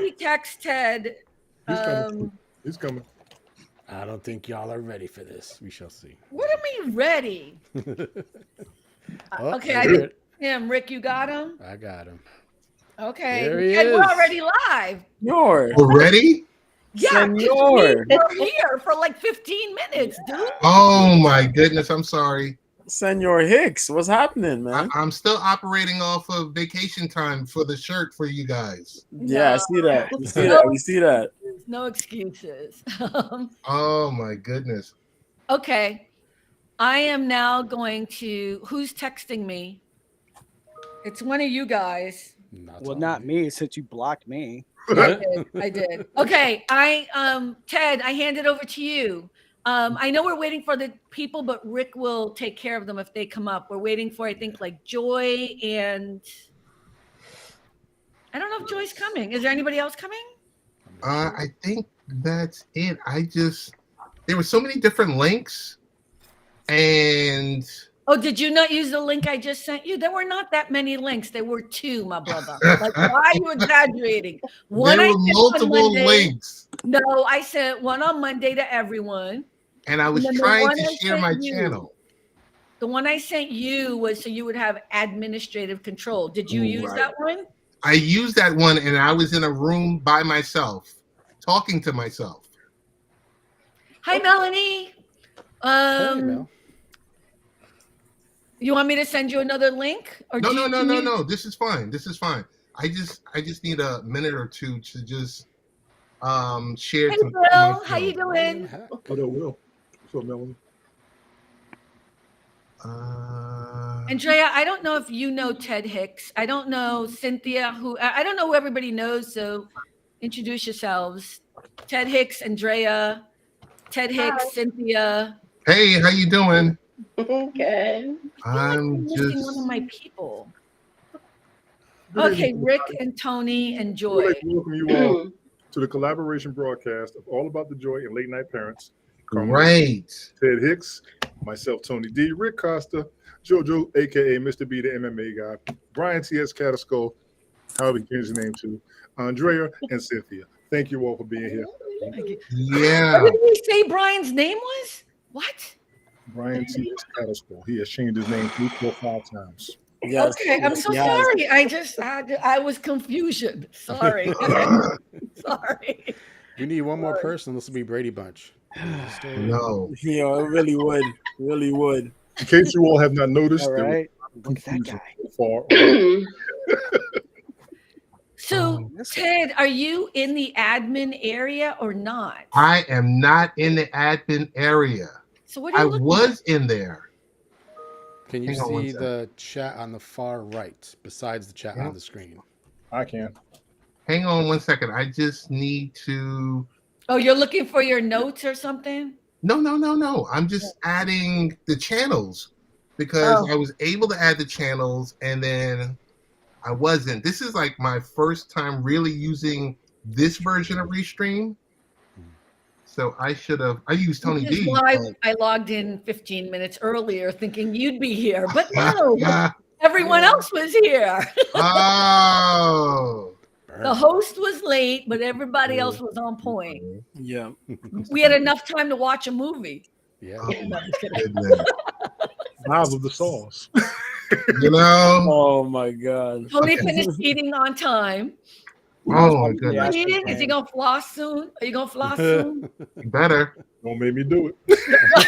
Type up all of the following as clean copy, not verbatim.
Somebody text Ted. He's coming. He's coming. I don't think y'all are ready for this. We shall see. What am I ready? Oh, Okay, I I got did it. him. Rick, you got him? I got him. Okay. There he Ted, we're is. already live. Already? Yeah, Senor. we're here for like 15 minutes, dude. Oh my goodness! I'm sorry. Senor Hicks, what's happening, man? I'm still operating off of vacation time for the shirt for you guys. Yeah, I see that. We see that. We see that. No excuses. Oh my goodness. Okay. I am now going to. Who's texting me? It's one of you guys. Not me, since you blocked me. I did. Okay. Ted, I hand it over to you. I know we're waiting for the people, but Rick will take care of them if they come up. We're waiting for, I think, like Joy and I don't know if Joy's coming. Is there anybody else coming? I think that's it. There were so many different links, and Oh, did you not use the link I just sent you? There were not that many links. There were two, my brother. Like, why are you exaggerating? One there I were sent multiple on Monday. links. No, I sent one on Monday to everyone. And I was And then the trying one to I share sent my you- channel. The one I sent you was so you would have administrative control. Did you use Right. that one? I used that one, and I was in a room by myself, talking to myself. Hi, Melanie. Hey, Mel. You want me to send you another link? Or No. This is fine. I just need a minute or two to just share. Hey, some Bill. How you doing? Oh, there will. So, Melanie. Andrea, I don't know if you know Ted Hicks. I don't know Cynthia, I don't know who everybody knows, so introduce yourselves. Ted Hicks, Andrea, Ted Hicks, Hi. Cynthia. Hey, how you doing? Good. I'm missing just. one of my people. Okay, Rick and Tony and We'd Joy. like to welcome you all to the collaboration broadcast of All About the Joy and Late Night Parents. Right. Ted Hicks, myself, Tony D, Rick Costa, JoJo, aka Mr. B, the MMA guy, Brian T.S. Catasco, however he changed his name to, Andrea, and Cynthia. Thank you all for being here. Yeah. What did we say Brian's name was? What? Brian T.S. Catasco. He has changed his name 3, 4, 5 times. Yes, Okay, I'm so yes. sorry. I was confusion. Sorry. Sorry. We need one more person. This will be Brady Bunch. No. You know, it really would. Really would. In case you all have not noticed, All there was right. Look at that confusion guy. so far. So, Ted, are you in the admin area or not? I am not in the admin area. So what are you I looking was in there. Can you Hang on one see second. the chat on the far right, besides the chat on the screen? I can. Hang on one second. I just need to. Oh, you're looking for your notes or something? No. I'm just adding the channels because Oh. I was able to add the channels and then I wasn't. This is like my first time really using this version of Restream. So I used Tony Which is D. why I logged in 15 minutes earlier thinking you'd be here, but no, everyone else was here. Oh. The host was late, but everybody else was on point. Yeah. We had enough time to watch a movie. Yeah. Oh my goodness. 5 of the songs. You know? Oh my God. Tony finished eating on time. Oh my goodness. Eating? Is he gonna floss soon? Are you gonna floss soon? You better. Don't make me do it.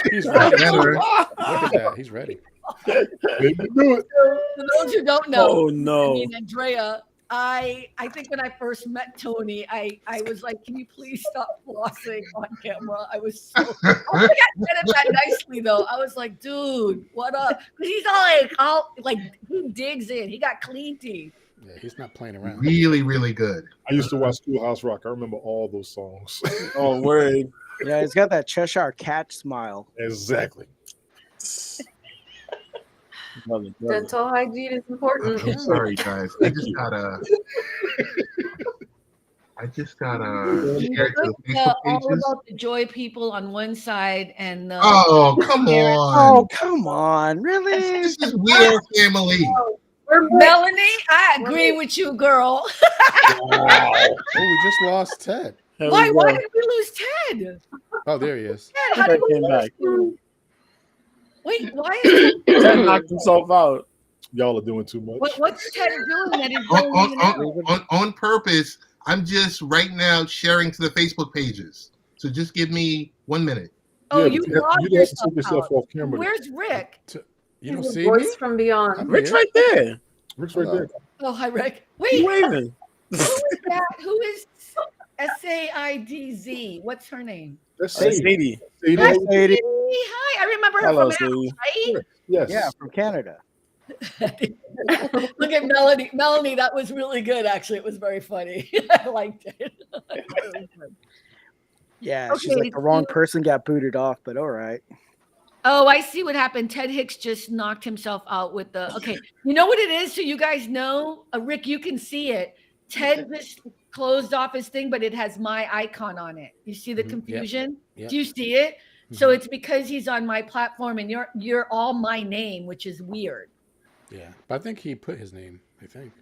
He's ready. Better. Look at that. He's ready. Make me do it. For those who don't know, Oh no. I mean, Andrea, I think when I first met Tony, I was like, can you please stop flossing on camera? I was so, I think I said it that nicely though. I was like, dude, what up? Because he's all like he digs in. He got clean teeth. Yeah, he's not playing around. Really, really good. I used to watch Schoolhouse Rock. I remember all those songs. Oh word. Yeah, he's got that Cheshire Cat smile. Exactly. Love it, love it. Dental hygiene is important. I'm sorry, guys. I just gotta share it to the Facebook All pages. about the Joy people on one side and the Oh, come Oh, on. come on. Really? This is We Are Family. Melanie, I agree with you, girl. Oh, we just lost Ted. Here Why we go. did we lose Ted? Oh, there he is. Ted, how Ted did we came lose back. you? Wait, why is Ted? Ted knocked himself out. Y'all are doing too much. What's Ted doing that is On, going in and out? on purpose, I'm just right now sharing to the Facebook pages. So just give me 1 minute. Oh, Yeah, you but logged you have to take yourself yourself out. off camera. Where's Rick? You don't He's a see voice me? from beyond. I'm Rick's here. right there. Rick's right there. Oh, hi, Rick. He's Wait, waving. who is that? Who is SAIDZ? What's her name? That's That's Sadie. Sadie. Hi, Hey, Sadie. Sadie. Hi, I remember her Hello, from Sadie. House, right? Yes. Yeah, from Canada. Look at Melanie. Melanie, that was really good. Actually, it was very funny. I liked it. Yeah, she's Okay, like the wrong so- person got booted off, but all right. Oh, I see what happened. Ted Hicks just knocked himself out with the. Okay, you know what it is? So you guys know, Rick, you can see it. Ted just closed off his thing, but it has my icon on it. You see the Mhm, yep, confusion? yep. Do you see it? So Mhm. it's because he's on my platform, and you're all my name, which is weird. Yeah, but I think he put his name. I think.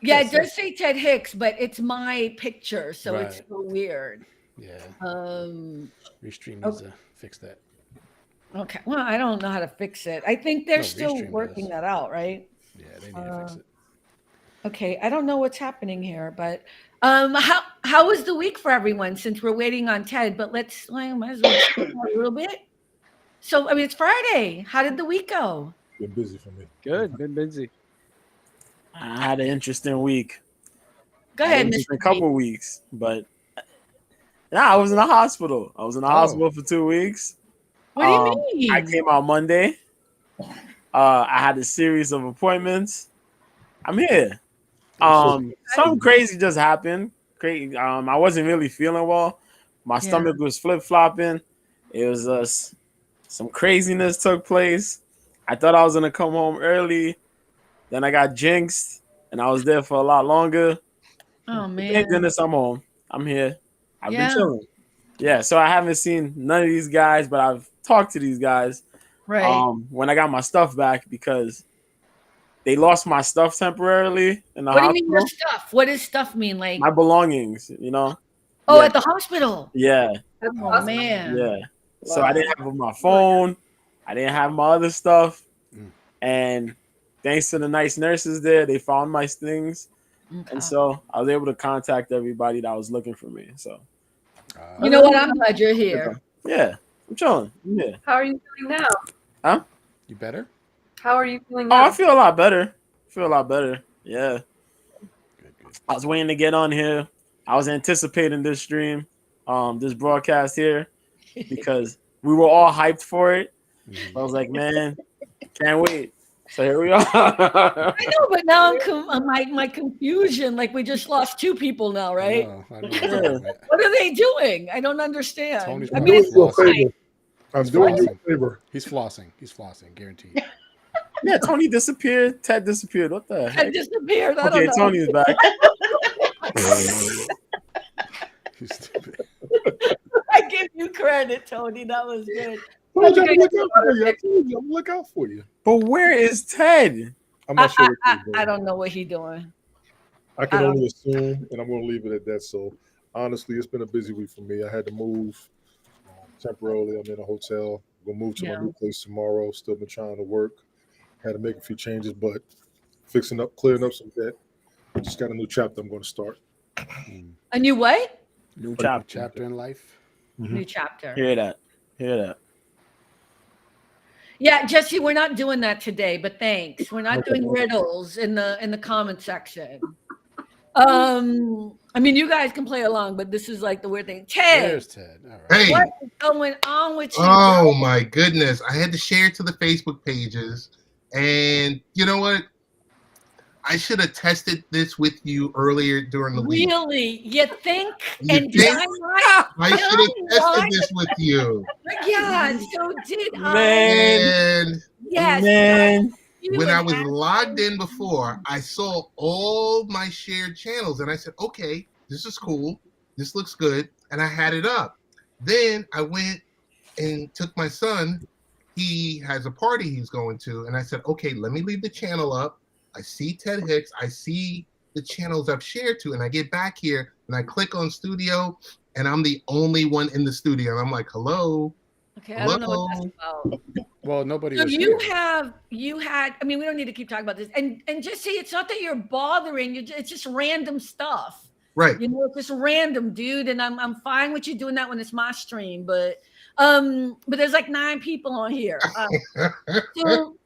Yeah, Yes, it does say Ted Hicks, but it's my picture, so it's Right. so weird. Yeah. Okay. Restream needs to fix that. Okay. Well, I don't know how to fix it. I think they're No, still Restream working does. that out, right? Yeah, they need to fix it. Okay. I don't know what's happening here, but how was the week for everyone since we're waiting on Ted? But might as well chat a little bit. So I mean it's Friday. How did the week go? Been busy for me. Good, been busy. I had an interesting week. Go I had ahead, an Mr. interesting B. couple weeks, but I was in the hospital. I was in the Oh. hospital for 2 weeks. What do you mean? I came out Monday. I had a series of appointments. I'm here. Something crazy just happened. Crazy. I wasn't really feeling well. My stomach was flip flopping. It was some craziness took place. I thought I was gonna come home early. Then I got jinxed, and I was there for a lot longer. Oh Thank man. goodness I'm home. I'm here. I've Yeah. been chilling. Yeah, so I haven't seen none of these guys, but I've talked to these guys. Right. When I got my stuff back because they lost my stuff temporarily in the What do you hospital. mean your stuff? What does stuff mean? Like My belongings, you know? oh, yeah. at the hospital. Yeah, That's Oh awesome. man. yeah. So I didn't have my phone. I didn't have my other stuff. Mm. And thanks to the nice nurses there, they found my things. Okay. And so I was able to contact everybody that was looking for me. So You know what? I'm glad you're here. yeah, I'm chilling. Yeah. How are you feeling now? You better? How are you feeling Oh, now? I feel a lot better. Yeah. Good, good. I was waiting to get on here. I was anticipating this stream, this broadcast here, because we were all hyped for it. Mhm. I was like, man, can't wait. So here we are. I know, but now my confusion, like we just lost two people now, right? I know what's happening. What are they doing? I don't understand. Tony's I I'm mean, doing it's you a fine. favor. I'm doing you a favor. He's flossing, guaranteed. Yeah, Tony disappeared. Ted disappeared. What the I heck? disappeared. I Okay, don't know. Tony's back. He's stupid. I give you credit, Tony. That was good. I told you I'm gonna look out for you. I told you I'm gonna look out for you. But where is Ted? I'm not sure what I he's doing. don't know what he's doing. I can I don't- only assume, and I'm going to leave it at that. So, honestly, it's been a busy week for me. I had to move temporarily. I'm in a hotel. We'll move to Yeah. my new place tomorrow. Still been trying to work. Had to make a few changes, but clearing up some debt. Just got a new chapter I'm going to start. A new what? New Chapter in life. New chapter. Hear that? Hear that? Yeah, Jesse, we're not doing that today, but thanks. We're not Okay. doing riddles in the comment section. I mean, you guys can play along, but this is like the weird thing. Ted, There's Ted. All right. Hey, what is going on with you? oh my goodness. I had to share it to the Facebook pages. And you know what? I should have tested this with you earlier during the week. Really? You think? You And think? I I should have tested this with you. yeah, so did I. Man, And Yes. man. you when and I was Ashley. logged in before, I saw all my shared channels and I said, okay, this is cool. This looks good. And I had it up. Then I went and took my son. He has a party he's going to. And I said, okay, let me leave the channel up. I see Ted Hicks, I see the channels I've shared to, and I get back here and I click on studio, and I'm the only one in the studio. And I'm like, hello. Okay, I don't know what that's about. Well, nobody So was you here. had. I mean, we don't need to keep talking about this. And just see, it's not that you're bothering. It's just random stuff. Right. You know, it's just random, dude. And I'm fine with you doing that when it's my stream, but there's like 9 people on here. So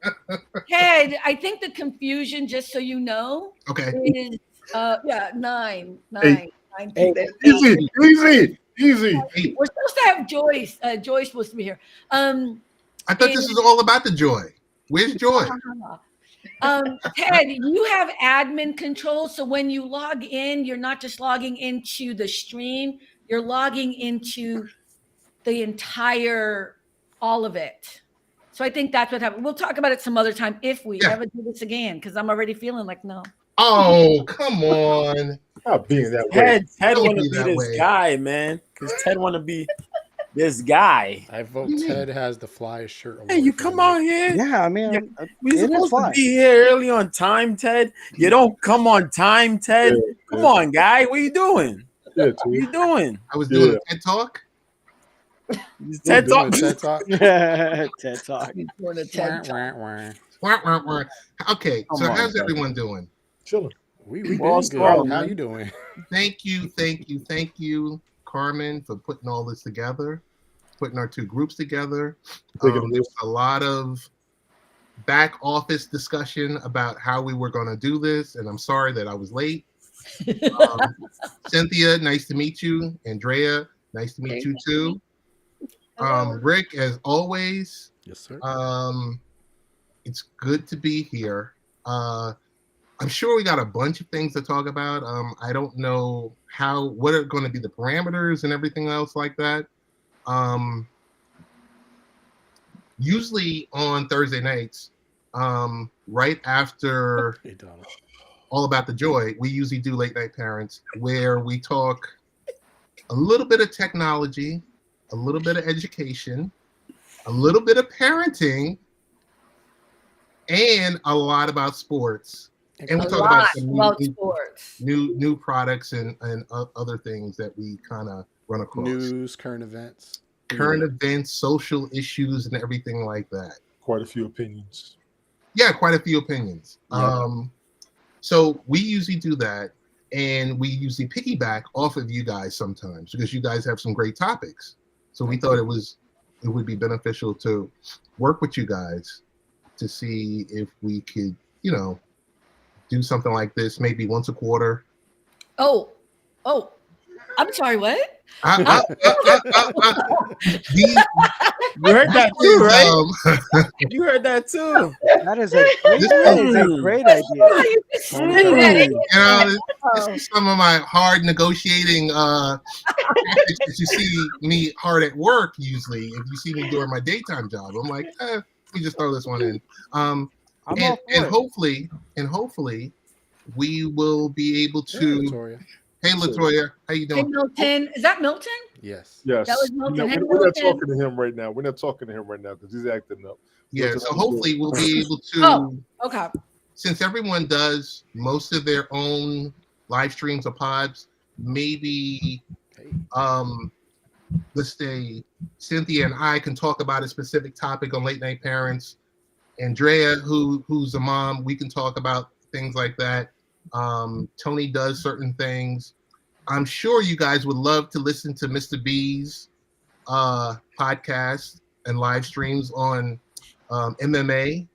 Ted, I think the confusion, just so you know, Okay. is nine. Eight. 9 people. Easy. We're supposed to have Joyce. Joy's supposed to be here. I thought this was all about the Joy. Where's Joy? Ted, you have admin control. So when you log in, you're not just logging into the stream, you're logging into the entire, all of it. So I think that's what happened. We'll talk about it some other time if we ever do this again, because I'm already feeling like no. Oh, come on. Not being that way. Ted Don't want to be be that this way. guy, man. Because Ted want to be this guy. I vote Ted has the flyest shirt. Hey, you come on here. Yeah, I mean, We it is supposed to fine. be here early on time, Ted. You don't come on time, Ted. Yeah, Come yeah. on, guy. What you doing? Yeah, What you doing? I was doing Yeah. a TED Talk. Ted Doing talk. a TED Talk. TED Talk. He's doing a TED Talk. Wah, wah, wah. Okay, Come so on, how's Ted. everyone doing? Chilling. We Well, doing well, good. How man. you doing? Thank you, Carmen, for putting all this together, putting our 2 groups together. There's a lot of back office discussion about how we were going to do this, and I'm sorry that I was late. Cynthia, nice to meet you. Andrea, nice to meet you too. Rick, as always, Yes, sir. it's good to be here. I'm sure we got a bunch of things to talk about. I don't know what are going to be the parameters and everything else like that. Usually on Thursday nights, right after Hey, Donald. All About the Joy, we usually do Late Night Parents, where we talk a little bit of technology, a little bit of education, a little bit of parenting, and a lot about sports. And we A talk about lot some about sports. new products and other things that we kind of run across. News, current events. Current events, social issues, and everything like that. Quite a few opinions. Yeah, quite a few opinions. Yep. So we usually do that, and we usually piggyback off of you guys sometimes because you guys have some great topics. So we thought it would be beneficial to work with you guys to see if we could, do something like this maybe once a quarter. Oh, I'm sorry, what? You You heard that too, right? You heard that too. That is a great idea. Oh, you just spit that in. This is some of my hard negotiating tactics that you see me hard at work usually. If you see me doing my daytime job, I'm like, let me just throw this one in. I'm all And for it. hopefully, we will be able to. Victoria. Hey, Latoya, how you Hey, doing? Milton. Is that Milton? Yes. Yes. That was Milton. No, Hey, we're not Milton. talking to him right now. We're not talking to him right now because he's acting up. Yeah, so hopefully we'll be able to. Oh. Okay. Since everyone does most of their own live streams or pods, maybe let's say Cynthia and I can talk about a specific topic on Late Night Parents. Andrea, who's a mom, we can talk about things like that. Tony does certain things. I'm sure you guys would love to listen to Mr. B's podcast and live streams on MMA,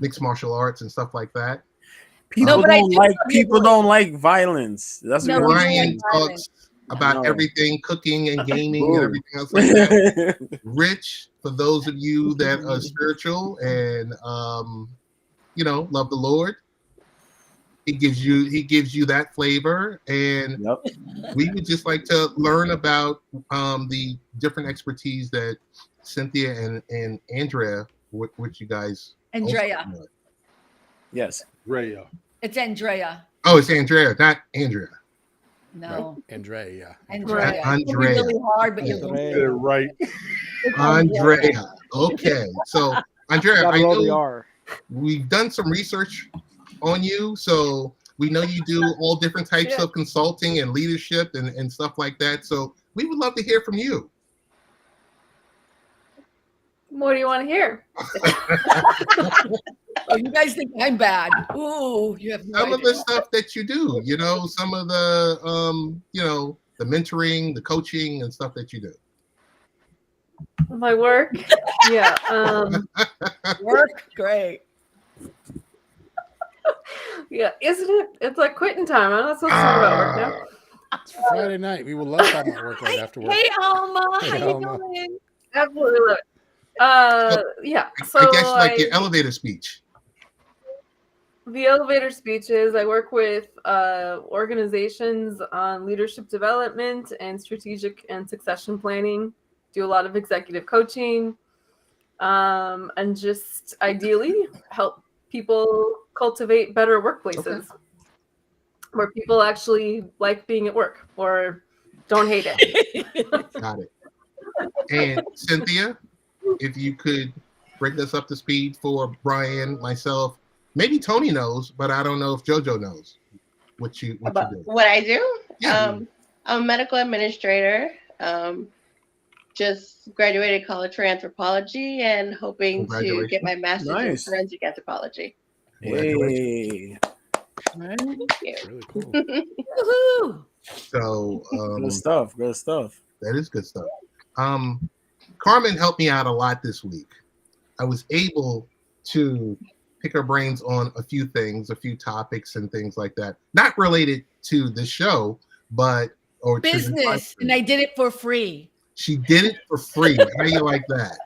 mixed martial arts, and stuff like that. People but I don't do like love people your don't like violence. That's No, what we Ryan don't like talks about No. everything, cooking and gaming Boom. and everything else like that. Rich, for those of you that are spiritual and love the Lord, he gives you that flavor, and Yep. we would just like to learn about the different expertise that Cynthia and Andrea, which you guys. Andrea. also know. Yes. Raya. It's Andrea. Oh, it's Andrea, not Andrea. No. Andrea. Andrea. Andrea. It's gonna be really hard, but you'll Andrea. Get it right. It's Andrea. Okay, so Andrea, Gotta I roll the know R. we've done some research on you. So we know you do all different types of consulting and leadership and stuff like that. So we would love to hear from you. What do you want to hear? Oh, you guys think I'm bad? Ooh, you have no Some of idea. the stuff that you do, you know, some of the you know, the mentoring, the coaching and stuff that you do. My work? Yeah. Work, great. Yeah, isn't it? It's like quitting time. I'm not supposed to talk about work now. It's Friday night. We would love to talk about work right after work. Hey, Alma, Hey, how you Alma. doing? Absolutely love it. Yeah. So I guess like your elevator speech. the elevator speeches, I work with organizations on leadership development and strategic and succession planning. Do a lot of executive coaching, and just ideally help people cultivate better workplaces where people actually like being at work or don't hate it. Got it. And Cynthia, if you could bring us up to speed for Brian, myself, maybe Tony knows, but I don't know if JoJo knows what you do. What I do? Yeah. I'm a medical administrator. Just graduated college for anthropology and hoping to get my master's in forensic anthropology. Hey. Thank you. Really cool. Woohoo! So Good stuff. Good stuff. that is good stuff. Carmen helped me out a lot this week. I was able to pick her brains on a few things, a few topics and things like that. Not related to the show, but or Business, and I did it for free. She did it for free. How do you like that?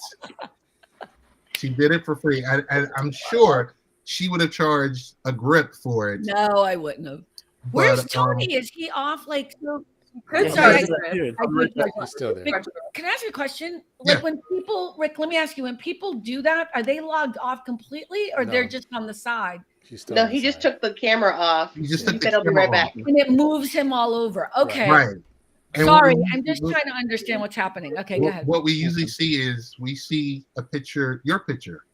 She did it for free. I'm sure she would have charged a grip for it. No, I wouldn't have. Where's But, Tony? Is he off? Like, so, Good sorry, job. He's still there. Rick, can I ask you a question? Like when people, Rick, let me ask you, when people do that, are they logged off completely or they're just on the side? She's still No, he just took the camera off. He just He took the said I'll be camera right back. off. And it moves him all over. Okay. Right. And Sorry, what we- I'm just trying to understand what's happening. Okay, go ahead. What we usually see is we see a picture, your picture.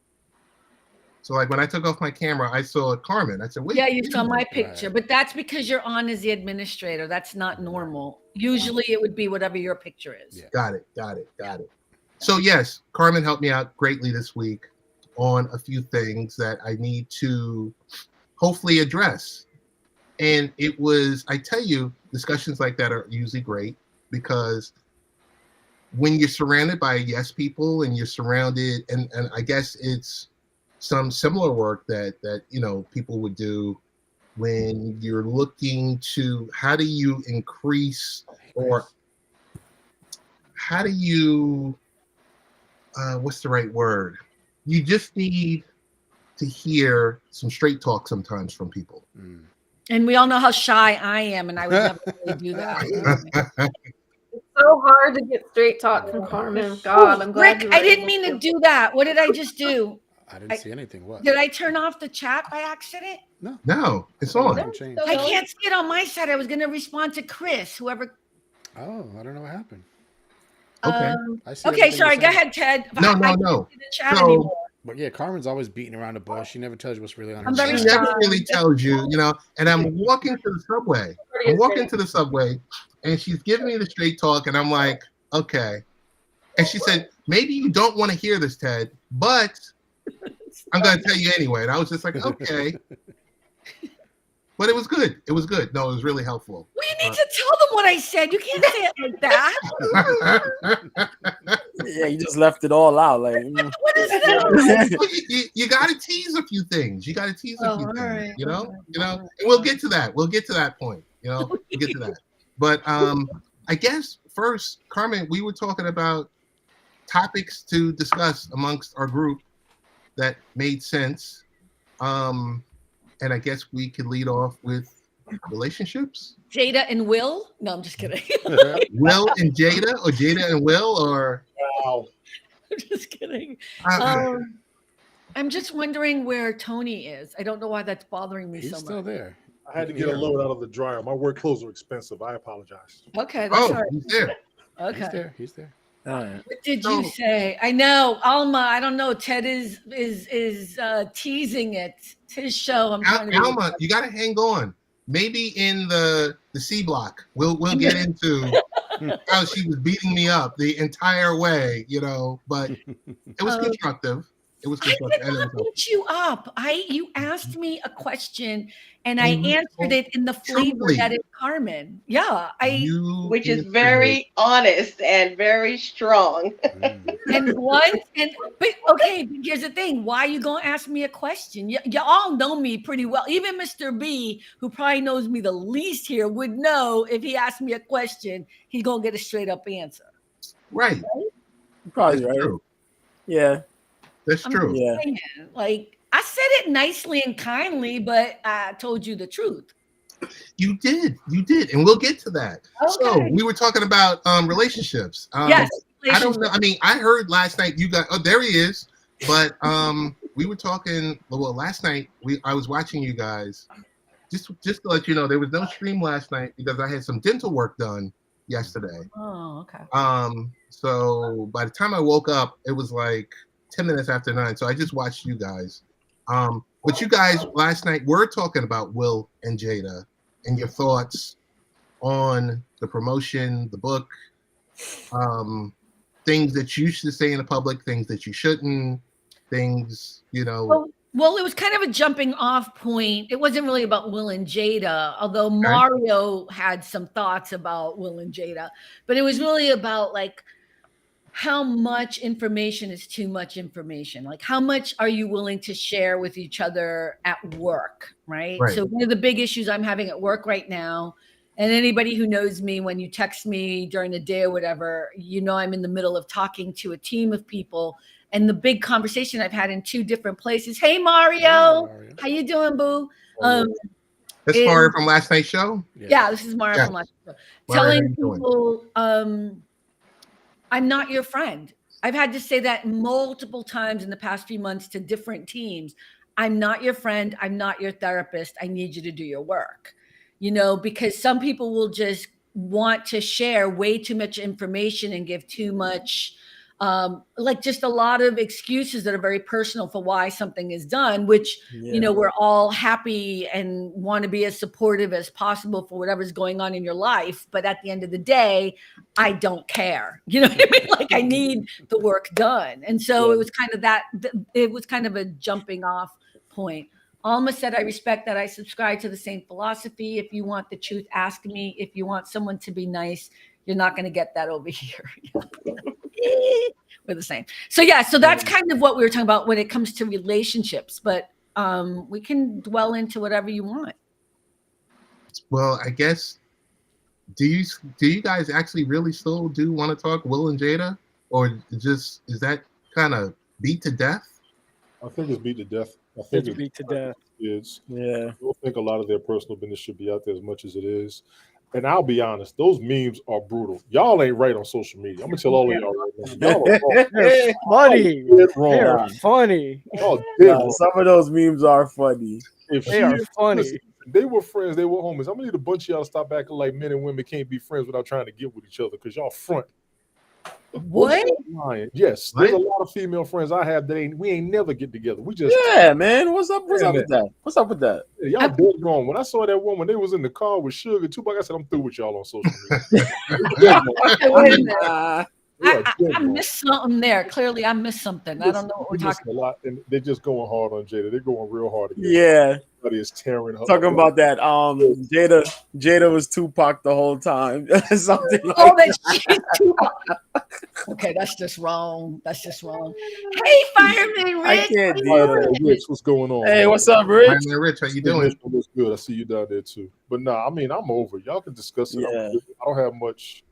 So like when I took off my camera, I saw Carmen. I said, wait. Yeah, you saw my picture, but that's because you're on as the administrator. That's not normal. Usually it would be whatever your picture is. Yeah. Got it. So yes, Carmen helped me out greatly this week on a few things that I need to hopefully address. And it was, I tell you, discussions like that are usually great because when you're surrounded by yes people and you're surrounded, and I guess it's some similar work that you know people would do when you're looking to how do you increase or how do you what's the right word? You just need to hear some straight talk sometimes from people. Mm. And we all know how shy I am, and I would never really do that. It's so hard to get straight talk from Carmen. God, I'm glad. Rick, I didn't mean to do that. What did I just do? I didn't see anything. What? Did I turn off the chat by accident? No, it's on. Nothing changed. I can't see it on my side. I was going to respond to Chris, whoever. Oh, I don't know what happened. Okay. I see Okay, everything sorry. you're Go saying. ahead, Ted. No. I can't see the chat So- anymore. But yeah, Carmen's always beating around the bush. She never tells you what's really on her I'm very mind. She never really tells you, you know, and I'm walking to the subway. I'm walking to the subway and she's giving me the straight talk and I'm like, okay. And she said, maybe you don't want to hear this, Ted, but I'm going to tell you anyway. And I was just like, okay. But it was good. It was good. No, it was really helpful. Well, you need to tell them what I said. You can't say it like that. Yeah, you just left it all out. Like, What is that? you got to tease a few things. You got to tease a few all things, right. you know? And we'll get to that. We'll get to that point, you know? We'll get to that. But I guess first, Carmen, we were talking about topics to discuss amongst our group that made sense. And I guess we could lead off with relationships. Jada and Will? No, I'm just kidding. Will and Jada, or Jada and Will, or Wow. I'm just kidding. uh, I'm just wondering where Tony is. I don't know why that's bothering me He's so still much. there. I had to get a load out of the dryer. My work clothes are expensive. I apologize. Okay, that's all oh, right. he's there. Okay. He's there. He's there. All right. What did you say? I know, Alma. I don't know. Ted is teasing it. It's his show. I'm trying to. Alma, you got to hang on. Maybe in the C block, we'll get into how she was beating me up the entire way, But it was constructive. It was constructive. I did not beat you up. You asked me a question, and I answered it in the flavor that is Carmen. Yeah, which is very honest and very strong. But okay, but here's the thing. Why you gonna ask me a question? You all know me pretty well. Even Mr. B, who probably knows me the least here, would know if he asked me a question, he's gonna get a straight up answer. Right? Probably right. True. Yeah. That's true. Yeah. Like I said it nicely and kindly, but I told you the truth. You did, and we'll get to that. Okay. So we were talking about relationships. Yes. I don't know. I mean, I heard last night you got. Oh, there he is. But we were talking. Well, last night I was watching you guys. Just to let you know, there was no stream last night because I had some dental work done yesterday. Oh, okay. So by the time I woke up, it was like 10 minutes after 9. So I just watched you guys. But you guys last night were talking about Will and Jada and your thoughts on the promotion, the book, things that you should say in the public, things that you shouldn't, things, Well, it was kind of a jumping off point. It wasn't really about Will and Jada, although Mario had some thoughts about Will and Jada, but it was really about like how much information is too much information. Like how much are you willing to share with each other at work, right? So one of the big issues I'm having at work right now, and anybody who knows me, when you text me during the day or whatever, I'm in the middle of talking to a team of people. And the big conversation I've had in 2 different places. Hey, Mario. How you doing, boo? That's Mario from last night's show? Yeah, this is Mario from last night's show. Telling people, I'm not your friend. I've had to say that multiple times in the past few months to different teams. I'm not your friend. I'm not your therapist. I need you to do your work. Because some people will just want to share way too much information and give too much like just a lot of excuses that are very personal for why something is done, which, we're all happy and want to be as supportive as possible for whatever's going on in your life. But at the end of the day, I don't care. You know what I mean? Like I need the work done. And so it was kind of it was kind of a jumping off point. Alma said, I respect that. I subscribe to the same philosophy. If you want the truth, ask me. If you want someone to be nice, you're not going to get that over here. We're the same. So that's kind of what we were talking about when it comes to relationships, but we can dwell into whatever you want. Well, I guess, do you guys actually really still do want to talk Will and Jada, or is that kind of beat to death? I think it's beat to death. I think it's beat to death. I don't think a lot of their personal business should be out there as much as it is. And I'll be honest, those memes are brutal. Y'all ain't right on social media. I'm gonna tell all of y'all right now. Y'all are wrong. They're funny. They're funny. Some of those memes are funny. They are funny. Listen, they were friends. They were homies. I'm gonna need a bunch of y'all to stop acting like men and women can't be friends without trying to get with each other because y'all front. What? Yes, there's a lot of female friends I have that we ain't never get together. We just man. What's up with that? What's up with that? Y'all dead wrong. When I saw that woman, they was in the car with Sugar Tupac. I said, I'm through with y'all on social media. Wait a minute. I missed something there. Clearly, I missed something. I don't know what we're talking about. A lot, and they're just going hard on Jada. They're going real hard again. Yeah. Everybody is tearing her. Talking about that. Jada was Tupac the whole time. Something like that. Okay, that's just wrong. That's just wrong. Hey, Fireman Rich. I can't deal with it. Rich, what's going on? Hey, what's up, Rich? Fireman Rich, how you doing? Looks good. I see you down there too. But no, I mean, I'm over. Y'all can discuss it. Yeah. I don't have much.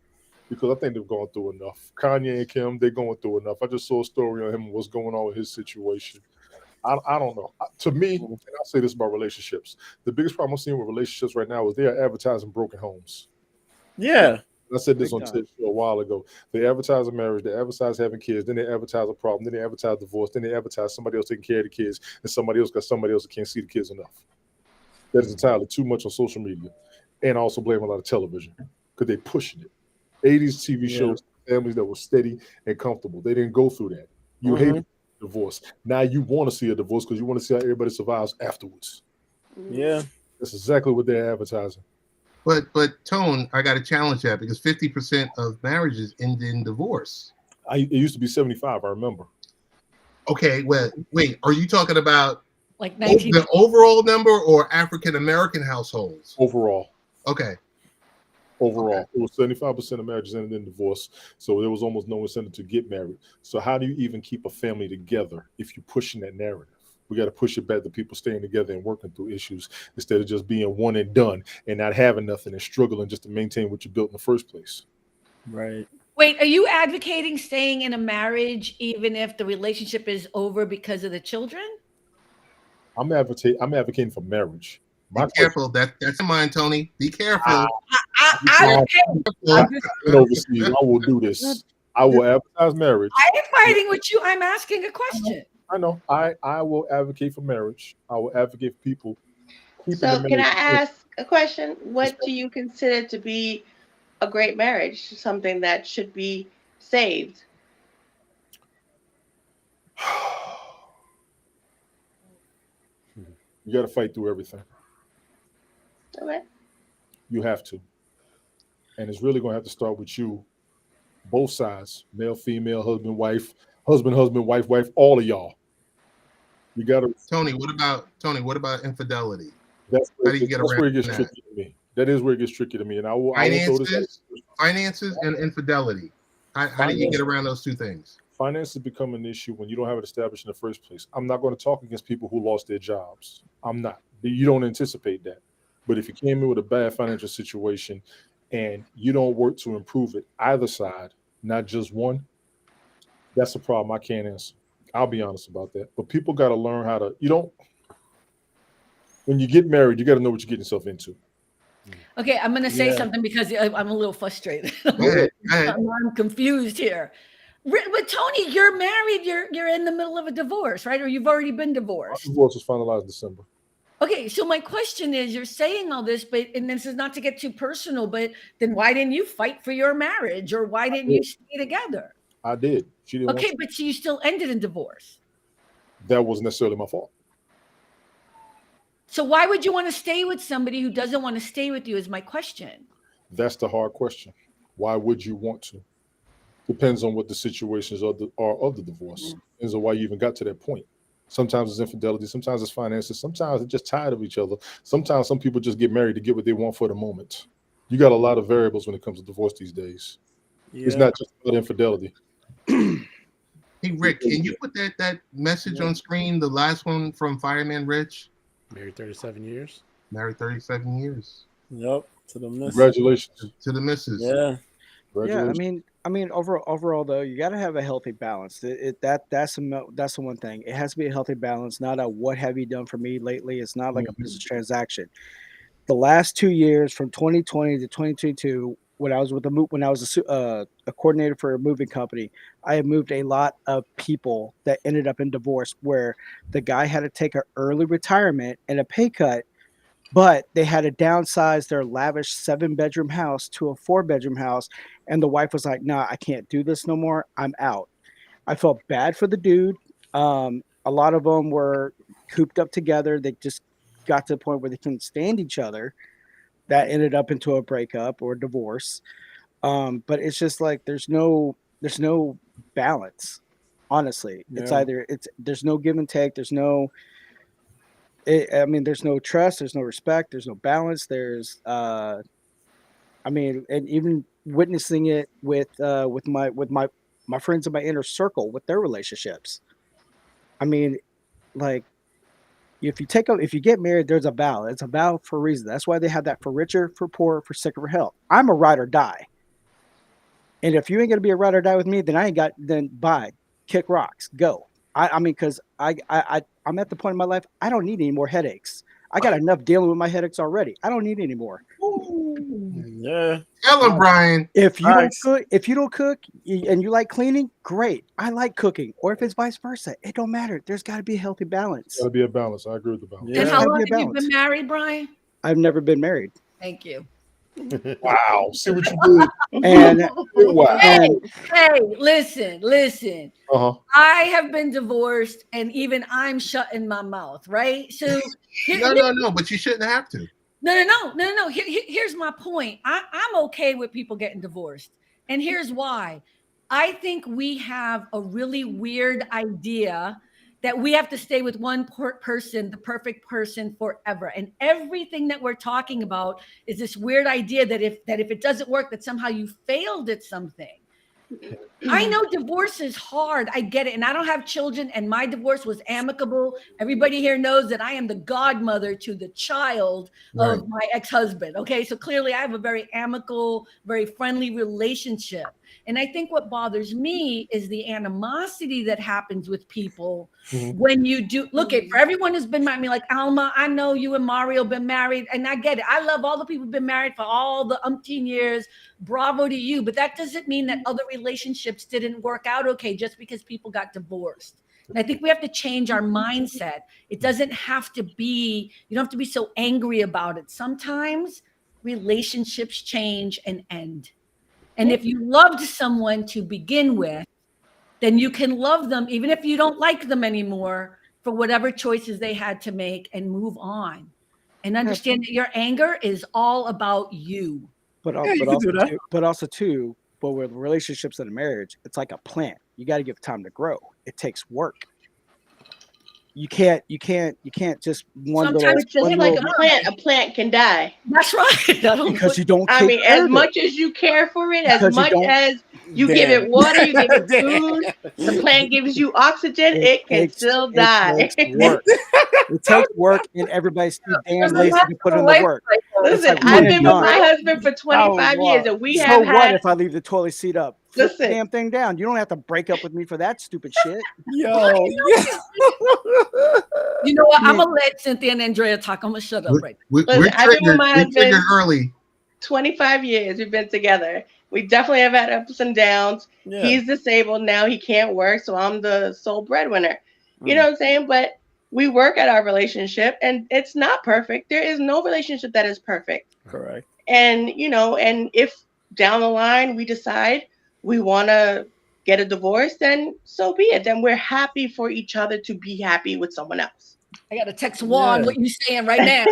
Because I think they've gone through enough. Kanye and Kim, they're going through enough. I just saw a story on him and what's going on with his situation. I don't know. To me, and I'll say this about relationships. The biggest problem I'm seeing with relationships right now is they are advertising broken homes. Yeah. I said this on Ted Show a while ago. They advertise a marriage, they advertise having kids, then they advertise a problem, then they advertise divorce, then they advertise somebody else taking care of the kids, and somebody else got somebody else that can't see the kids enough. That is entirely too much on social media. And also blame a lot of television because they're pushing it. 80s TV shows families that were steady and comfortable. They didn't go through that. You hate divorce. Now you want to see a divorce because you want to see how everybody survives afterwards. Yeah. That's exactly what they're advertising. But Tone, I got to challenge that because 50% of marriages end in divorce. It used to be 75. I remember. Okay, well, wait. Are you talking about like the overall number or African American households? Overall. Okay. Overall, it was 75% of marriages ended in divorce. So there was almost no incentive to get married. So how do you even keep a family together if you're pushing that narrative? We got to push it back to people staying together and working through issues instead of just being one and done and not having nothing and struggling just to maintain what you built in the first place. Right. Wait, are you advocating staying in a marriage even if the relationship is over because of the children? I'm advocating for marriage. Be careful. That's mine, Tony. Be careful. I will do this. I will advertise marriage. I am fighting with you. I'm asking a question. I know. I will advocate for marriage. I will advocate for people. So can I ask a question? What do you consider to be a great marriage? Something that should be saved? You got to fight through everything. Okay. You have to. And it's really going to have to start with you, both sides, male, female, husband, wife, wife, all of y'all. You got to. Tony, what about infidelity? That's how do you get around where it gets that? tricky to me. That is where it gets tricky to me. And I will finances and infidelity. How do you get around those two things? Finances become an issue when you don't have it established in the first place. I'm not going to talk against people who lost their jobs. I'm not. You don't anticipate that. But if you came in with a bad financial situation and you don't work to improve it, either side, not just one, that's a problem I can't answer. I'll be honest about that. But people got to learn how to, when you get married, you got to know what you're getting yourself into. Okay, I'm going to say something because I'm a little frustrated. I'm confused here. But Tony, you're married. You're in the middle of a divorce, right? Or you've already been divorced. My divorce was finalized in December. Okay, so my question is, you're saying all this, and this is not to get too personal, but then why didn't you fight for your marriage, or why didn't you stay together? I did. She didn't. Okay, but you still ended in divorce. That wasn't necessarily my fault. So why would you want to stay with somebody who doesn't want to stay with you? Is my question. That's the hard question. Why would you want to? Depends on what the situations are of the divorce. Depends on why you even got to that point. Sometimes it's infidelity. Sometimes it's finances. Sometimes they're just tired of each other. Sometimes some people just get married to get what they want for the moment. You got a lot of variables when it comes to divorce these days. Yeah. It's not just about infidelity. Hey, Rick, can you put that message on screen, the last one from Fireman Rich? Married 37 years. Married 37 years. Yep. To the missus. Congratulations. To the missus. Yeah. Yeah, I mean, overall though, you got to have a healthy balance. That's the one thing. It has to be a healthy balance, not a what have you done for me lately. It's not like a business transaction. The last 2 years, from 2020 to 2022, when I was a coordinator for a moving company, I have moved a lot of people that ended up in divorce, where the guy had to take an early retirement and a pay cut, but they had to downsize their lavish 7-bedroom house to a 4-bedroom house. And the wife was like, nah, I can't do this no more. I'm out. I felt bad for the dude. A lot of them were cooped up together. They just got to the point where they couldn't stand each other. That ended up into a breakup or a divorce. But it's just like, there's no balance. Honestly, yeah. There's no give and take. There's no trust, there's no respect, there's no balance. And even witnessing it with my friends in my inner circle with their relationships. I mean, like, if you get married, there's a vow. It's a vow for a reason. That's why they have that for richer, for poor, for sick, or for health. I'm a ride or die. And if you ain't gonna be a ride or die with me, then bye, kick rocks, go. Because I'm at the point in my life, I don't need any more headaches. I got enough dealing with my headaches already. I don't need any more. Yeah. Tell him, Brian. If you don't cook and you like cleaning, great. I like cooking. Or if it's vice versa, it don't matter. There's got to be a healthy balance. Got to be a balance. I agree with the balance. Yeah. And how long have you been married, Brian? I've never been married. Thank you. Wow. See what you did? And Wow. Hey, listen. Uh-huh. I have been divorced, and even I'm shutting my mouth, right? So No, but you shouldn't have to. No. Here's my point. I'm okay with people getting divorced. And here's why. I think we have a really weird idea that we have to stay with one person, the perfect person forever. And everything that we're talking about is this weird idea that if it doesn't work, that somehow you failed at something. I know divorce is hard. I get it. And I don't have children, and my divorce was amicable. Everybody here knows that I am the godmother to the child of my ex-husband. Okay. So clearly I have a very amicable, very friendly relationship. And I think what bothers me is the animosity that happens with people when you do look at, for everyone who's been married, like Alma, I know you and Mario been married, and I get it. I love all the people who've been married for all the umpteen years. Bravo to you. But that doesn't mean that other relationships didn't work out okay just because people got divorced. And I think we have to change our mindset. It doesn't have to be, you don't have to be so angry about it. Sometimes relationships change and end. And if you loved someone to begin with, then you can love them even if you don't like them anymore for whatever choices they had to make, and move on. And understand that your anger is all about you. But also too, but with relationships and a marriage, it's like a plant. You got to give time to grow. It takes work. You can't just Sometimes it's just like a plant can die. That's right. Because you don't. I mean, as much as you care for it, as much as you give it water, you give it food, the plant gives you oxygen, it can still die. It takes work, and everybody's too damn lazy to put in the work. Listen, like, I've been with my husband for 25 years, and we have had. So what if I leave the toilet seat up? Flip the damn thing down. You don't have to break up with me for that stupid shit. Yo. You know what? I'm gonna let Cynthia and Andrea talk. I'm gonna shut up right now. Listen, I've been with my husband early. 25 years we've been together. We definitely have had ups and downs. Yeah. He's disabled now. He can't work, so I'm the sole breadwinner. You know what I'm saying? But we work at our relationship, and it's not perfect. There is no relationship that is perfect. Correct. And, and if down the line we decide we want to get a divorce, then so be it. Then we're happy for each other to be happy with someone else. I got to text Juan what you saying right now.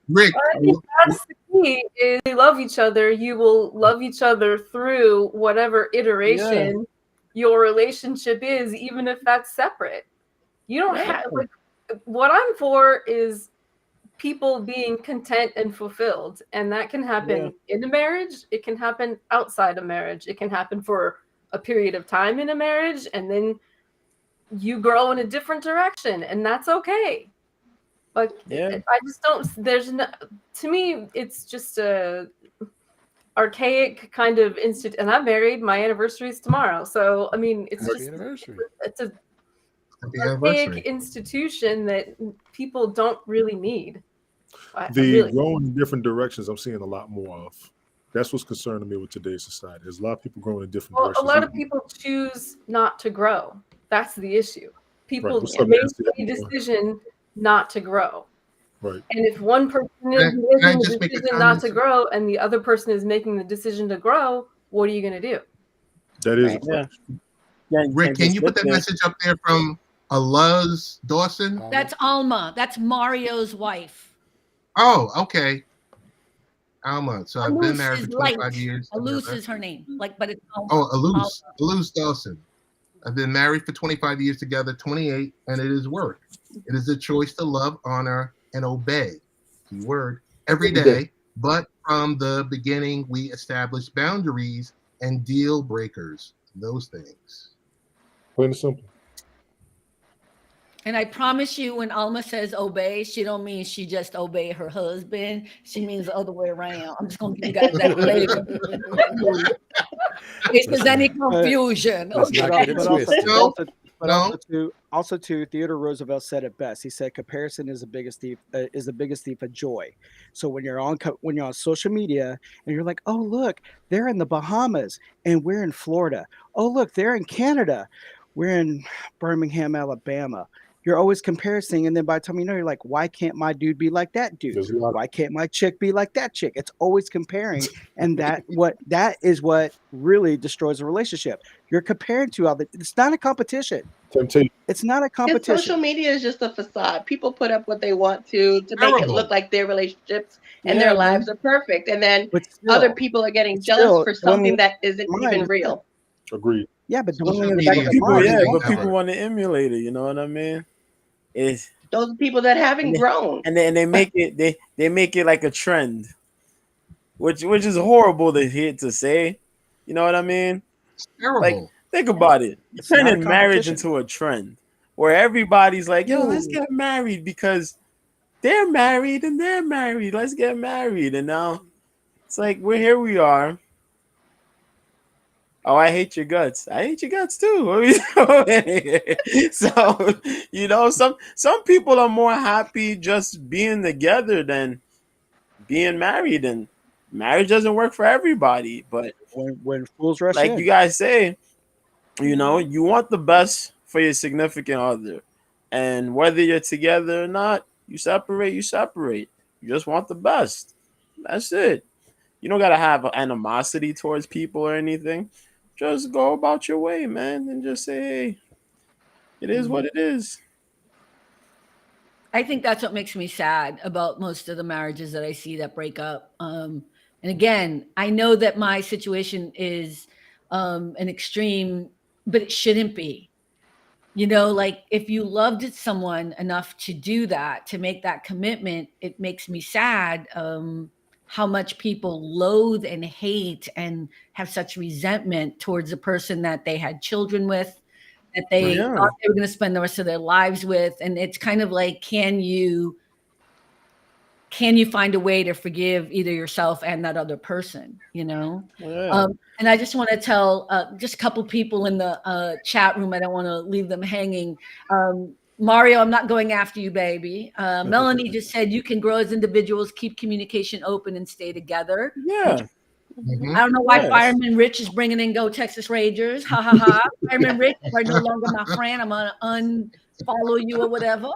Rick. That's the key is you love each other. You will love each other through whatever iteration your relationship is, even if that's separate. You don't have, like, what I'm for is people being content and fulfilled. And that can happen in a marriage. It can happen outside of marriage. It can happen for a period of time in a marriage, and then you grow in a different direction, and that's okay. But I just don't, to me, it's just a archaic kind of and I'm married, my anniversary is tomorrow. So, I mean, it's it's a archaic institution that people don't really need. Growing in different directions, I'm seeing a lot more of. That's what's concerning me with today's society. There's a lot of people growing in different directions. A lot of people choose not to grow. That's the issue. People make a decision not to grow. Right. And if one person is making the decision not to grow and the other person is making the decision to grow, what are you going to do? That is a question. Rick, can you put that message up there from Aluz Dawson? That's Alma. That's Mario's wife. Oh, okay. Alma. So I've been married for 25 light. years. Aluz is her name. But it's Alma. Oh, Aluz Dawson. I've been married for 25 years together, 28, and it is work. It is a choice to love, honor, and obey. Key word. Every day. But from the beginning, we established boundaries and deal breakers. Those things. Plain and simple. And I promise you, when Alma says obey, she don't mean she just obey her husband. She means the other way around. I'm just going to give you guys that flavor. If there's any confusion. Also, Theodore Roosevelt said it best. He said, "Comparison is the biggest thief of joy." So when you're on social media and you're like, "Oh, look, they're in the Bahamas and we're in Florida. Oh, look, they're in Canada. We're in Birmingham, Alabama." you're always comparing, and then by the time you know, you're like, why can't my dude be like that dude? Why can't my chick be like that chick? It's always comparing, and that is what really destroys a relationship. You're comparing to other. It's not a competition. It's not a And competition. social media is just a facade. People put up what they want to make it look like their relationships and their lives are perfect, and then other people are getting jealous for something that isn't even real. Agreed. Yeah, but people want to emulate it. You know what I mean? It's those people that haven't grown, and they make it they make it like a trend, which is horrible to hear to say. You know what I mean? It's terrible. Like, think about it. You're turning marriage into a trend where everybody's like, "Yo, let's get married because they're married and they're married. Let's get married." And now it's like here we are. Oh, I hate your guts. I hate your guts too. So, you know, some people are more happy just being together than being married, and marriage doesn't work for everybody. But when fools rush like in, you guys say, you know, you want the best for your significant other, and whether you're together or not, you separate. You just want the best. That's it. You don't gotta have animosity towards people or anything. Just go about your way, man, and just say, hey, it is what it is. I think that's what makes me sad about most of the marriages that I see that break up. And again, I know that my situation is an extreme, but it shouldn't be. You know, like if you loved someone enough to do that, to make that commitment, it makes me sad how much people loathe and hate and have such resentment towards the person that they had children with, that they thought they were going to spend the rest of their lives with. And it's kind of like, can you find a way to forgive either yourself and that other person, you know? And I just want to tell just a couple people in the chat room, I don't want to leave them hanging. Mario, I'm not going after you, baby. Melanie just said you can grow as individuals, keep communication open, and stay together. Yeah. I don't know why Fireman Rich is bringing in Go Texas Rangers. Ha ha ha. Fireman Rich, you are no longer my friend. I'm gonna unfollow you or whatever.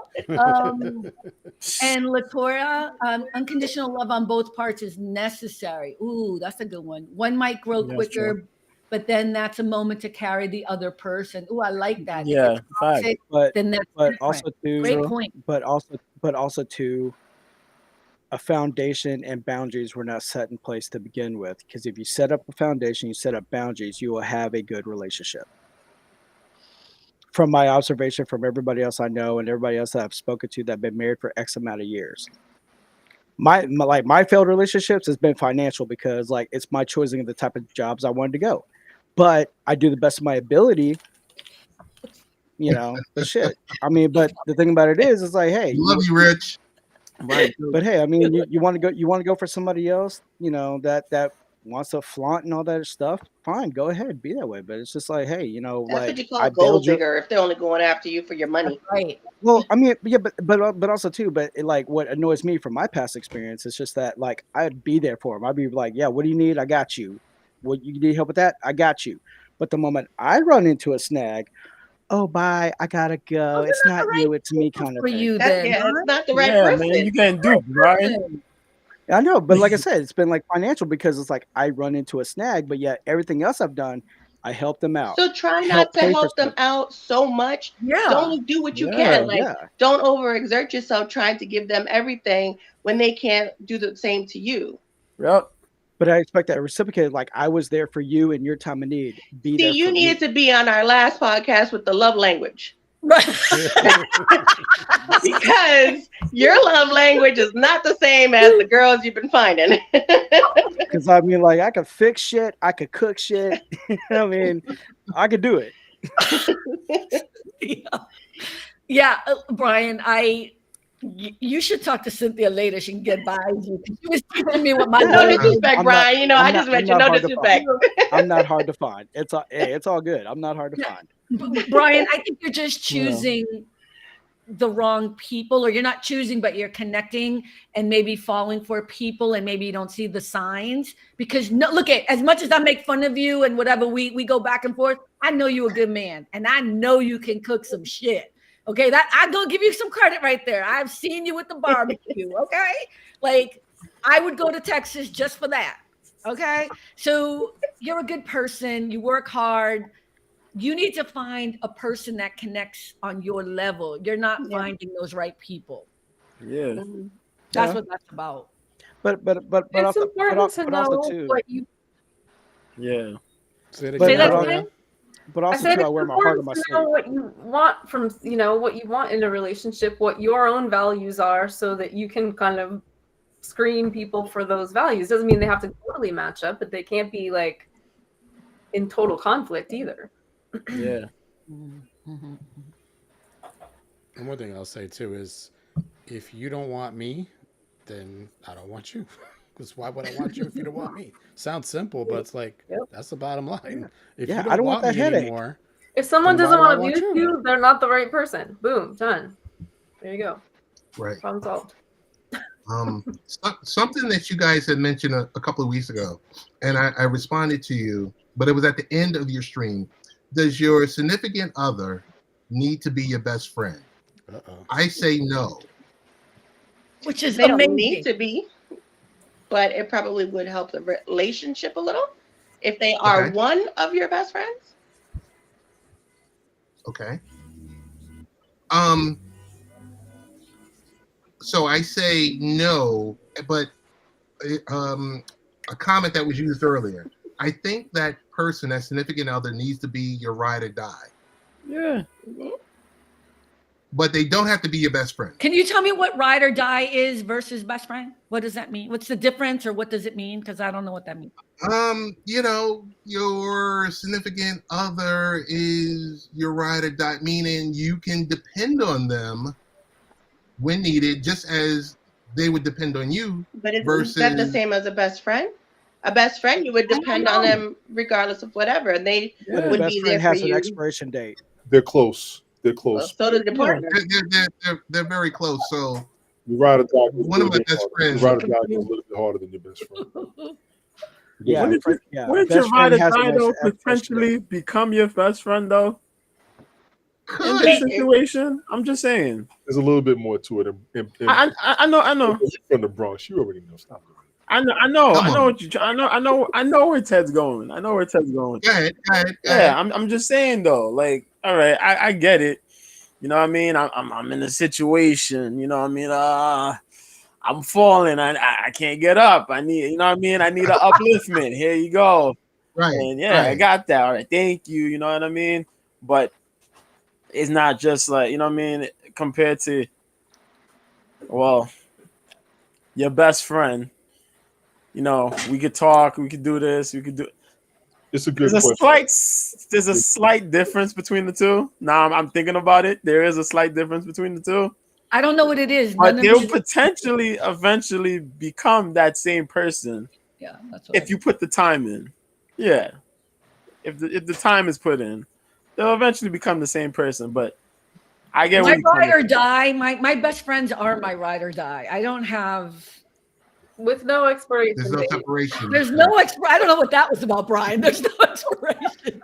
And Latoya, unconditional love on both parts is necessary. Ooh, that's a good one. One might grow quicker, but then that's a moment to carry the other person. Ooh, I like that. Yeah, toxic, then that's different. Also too, great point. But also too, a foundation and boundaries were not set in place to begin with. Because if you set up a foundation, you set up boundaries, you will have a good relationship. From my observation, from everybody else I know and everybody else that I've spoken to that have been married for X amount of years, my failed relationships has been financial because like it's my choosing of the type of jobs I wanted to go. But I do the best of my ability, you know. But shit, I mean, but the thing about it is, it's like, hey, love you, Rich. Right. But hey, I mean, you want to go for somebody else, you know, that wants to flaunt and all that stuff. Fine, go ahead, be that way. But it's just like, hey, you know, that's like what you call a gold digger if they're only going after you for your money. Right. Well, I mean, yeah, but also too, but like what annoys me from my past experience is just that like I'd be there for him. I'd be like, yeah, what do you need? I got you. What you need help with that? I got you. But the moment I run into a snag, oh, bye, I gotta go. It's not you, it's me, kind of for thing. you. Then it's not the right person. Man, you can't do Brian. I know, but like I said, it's been like financial because it's like I run into a snag, but yet everything else I've done, I help them out. So try not to help them out so much. Yeah. Don't do what you can. Like, don't overexert yourself trying to give them everything when they can't do the same to you. Yep. But I expect that reciprocated. Like I was there for you in your time of need. See, you needed to be on our last podcast with the love language. Because your love language is not the same as the girls you've been finding. Because I mean, like I could fix shit, I could cook shit. I mean, I could do it. Yeah, Brian, you should talk to Cynthia later. She can get by you. She was telling me what my no disrespect, Brian. You know, I just mentioned no disrespect. I'm not hard to find. It's all good. I'm not hard to find. Brian, I think you're just choosing the wrong people, or you're not choosing, but you're connecting and maybe falling for people, and maybe you don't see the signs. Because look at, as much as I make fun of you and whatever, we go back and forth. I know you're a good man, and I know you can cook some shit. Okay, that I'm gonna give you some credit right there. I've seen you with the barbecue. Okay, like I would go to Texas just for that. Okay, so you're a good person. You work hard. You need to find a person that connects on your level. You're not finding those right people. Yeah, That's what that's about. But It's important to know what you. yeah. Say it But- Say again. that but- again. But I also said too, I it's wear my heart on important my to sleeve. know what you want from, what you want in a relationship, what your own values are, so that you can kind of screen people for those values. Doesn't mean they have to totally match up, but they can't be like in total conflict either. Yeah. And one thing I'll say too is, if you don't want me, then I don't want you. Because why would I want you if you don't want me? Sounds simple, but it's like that's the bottom line. If you I don't want that me headache. anymore, If someone then why doesn't do I want to be want with you? you, they're not the right person. Boom, done. There you go. Right. Problem solved. Something that you guys had mentioned a couple of weeks ago, and I responded to you, but it was at the end of your stream. Does your significant other need to be your best friend? I say no. Which is They amazing. don't need to be, but it probably would help the relationship a little if they are one of your best friends. Okay. So I say no, but a comment that was used earlier. I think that person, that significant other, needs to be your ride or die. Yeah. But they don't have to be your best friend. Can you tell me what ride or die is versus best friend? What does that mean? What's the difference, or what does it mean? Because I don't know what that means. Your significant other is your ride or die, meaning you can depend on them when needed, just as they would depend on you. But is that the same as a best friend? A best friend, you would depend on them regardless of whatever, and they But would the best be friend there for has an you. expiration date. They're close. They're close. So does the partner. They're very close. So You ride or die. one of my best friends. You ride or die goes a little bit harder than your best friend. Yeah, Wouldn't your best ride or friend has die an though expiration potentially become your best friend though? In this situation, I'm just saying. There's a little bit more to it. I know. From the Bronx, you already know. Stop. I know what you. I know where Ted's going. Go ahead. Yeah, I'm just saying though. Like, all right, I get it. You know what I mean? I'm in a situation. You know what I mean? I'm falling. I can't get up. I need. You know what I mean? I need an upliftment. Here you go. Right. And I got that. All right, thank you. You know what I mean? But it's not just like, you know what I mean, compared to, well, your best friend. You know, we could talk, we could do this, we could do. It's a good question. There's a slight difference between the two. Now I'm thinking about it. There is a slight difference between the two. I don't know what it is. But they'll potentially eventually become that same person. Yeah, that's what if you put the time in. Yeah. If the time is put in, they'll eventually become the same person. But I get my ride or die. My best friends are my ride or die. I don't have. With no expiration. There's no separation. There's no I don't know what that was about, Brian. There's no expiration.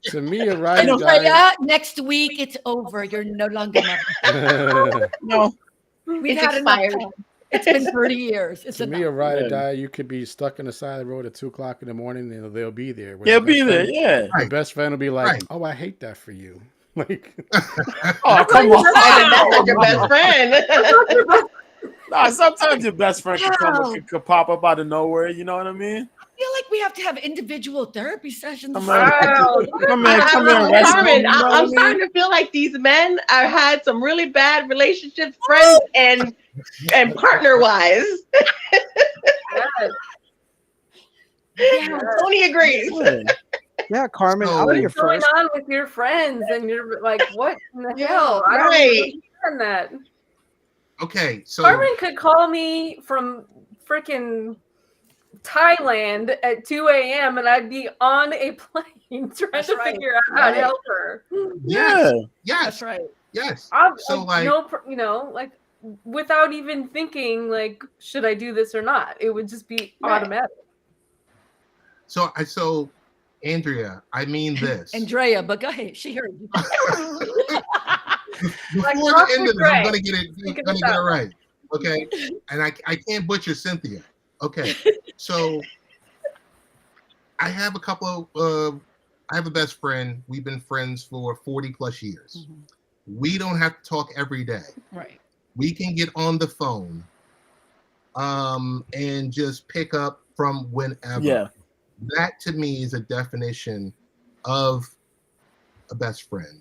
To me, a ride or die. Yeah, next week it's over. You're no longer my No. We've had enough time. It's been 30 years. It's to me, a ride or die, you could be stuck on the side of the road at 2:00 in the morning, and they'll be there. They'll be there, yeah. The best friend will be like, "Oh, I hate that for you." Like, oh, come on. That's not your best friend. Nah, sometimes your best friend could pop up out of nowhere. You know what I mean? I feel like we have to have individual therapy sessions. Come here. Carmen, I'm starting to feel like these men have had some really bad relationships, friends and partner wise. Yeah, Tony agrees. Yeah, Carmen, So, what is going on with your friends? And you're like, what in the hell? I don't understand that. Okay, so Carmen could call me from freaking Thailand at 2 a.m. and I'd be on a plane trying to figure out how to help her. Yes, that's right. Yes. So like, like without even thinking, like, should I do this or not? It would just be automatic. So Andrea, I mean this. Andrea, but go ahead. She heard you. Before the end of it, I'm gonna get it right. Okay, and I can't butcher Cynthia. Okay, so I have I have a best friend. We've been friends for 40 plus years. We don't have to talk every day. Right. We can get on the phone and just pick up from whenever. Yeah. That to me is a definition of a best friend.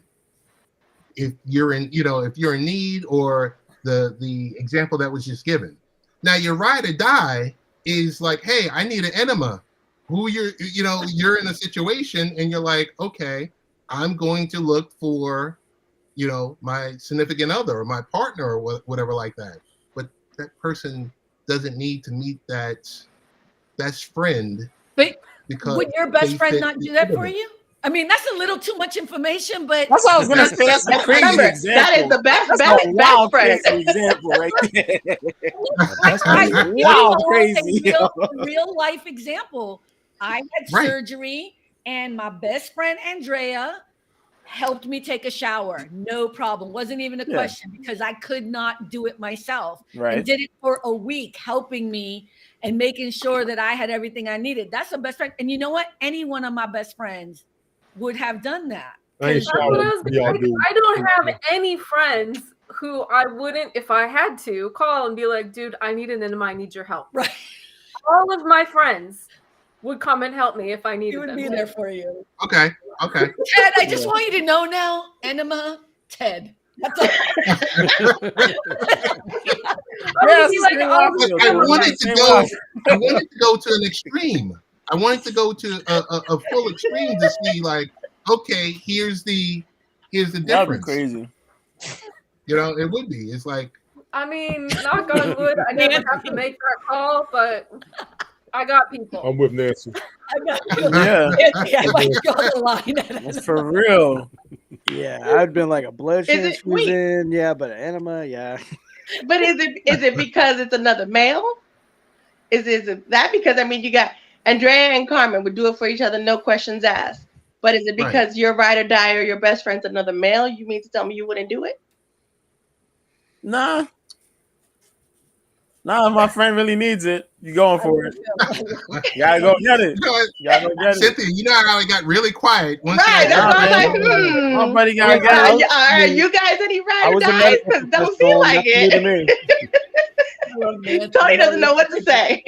If you're in need, or the example that was just given. Now your ride or die is like, hey, I need an enema. Who you're in a situation and you're like, okay, I'm going to look for, my significant other or my partner or whatever like that. But that person doesn't need to meet that best friend. But because would your best friend not do that for you? I mean, that's a little too much information, but that's what I was gonna say. That's a crazy example. That is the best friend example right there. Wow, crazy. Real life example. I had surgery, and my best friend Andrea helped me take a shower. No problem. Wasn't even a question because I could not do it myself. Right. And did it for a week, helping me and making sure that I had everything I needed. That's the best friend. And you know what? Any one of my best friends would have done that. I don't have any friends who I wouldn't, if I had to, call and be like, dude, I need an enema. I need your help. Right. All of my friends would come and help me if I needed them. He would be there for you. Okay. Ted, I just want you to know now, enema, Ted. That's all. I wanted to go to an extreme. I wanted to go to a full extreme to see, like, okay, here's the difference. That'd be crazy. It would be. It's like, I mean, knock on wood, I never have to make that call, but I got people. I'm with Nancy. I got That's for real. Yeah, I'd been like a blood transfusion. Yeah, but an enema, yeah. But is it because it's another male? Is it that because you got Andrea and Carmen would do it for each other, no questions asked. But is it because your ride or die or your best friend's another male? You mean to tell me you wouldn't do it? Nah, if my friend really needs it, you going for it. You gotta go get it. Cynthia, you know how I got really quiet. That's why I'm like, My buddy gotta get it. Are you guys any ride or dies? Because don't feel like it. Tony doesn't know what to say.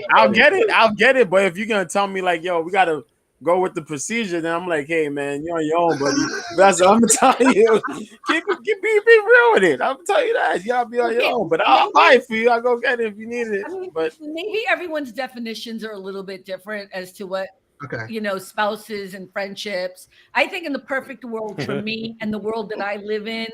I'll get it. But if you're gonna tell me like, yo, we gotta go with the procedure, then I'm like, hey man, you're on your own, buddy. That's what I'm telling you. Be real with it. I'm telling you that. You gotta be on your own. But I'll buy it for you. I'll go get it if you need it. But maybe everyone's definitions are a little bit different as to what spouses and friendships. I think in the perfect world for me and the world that I live in,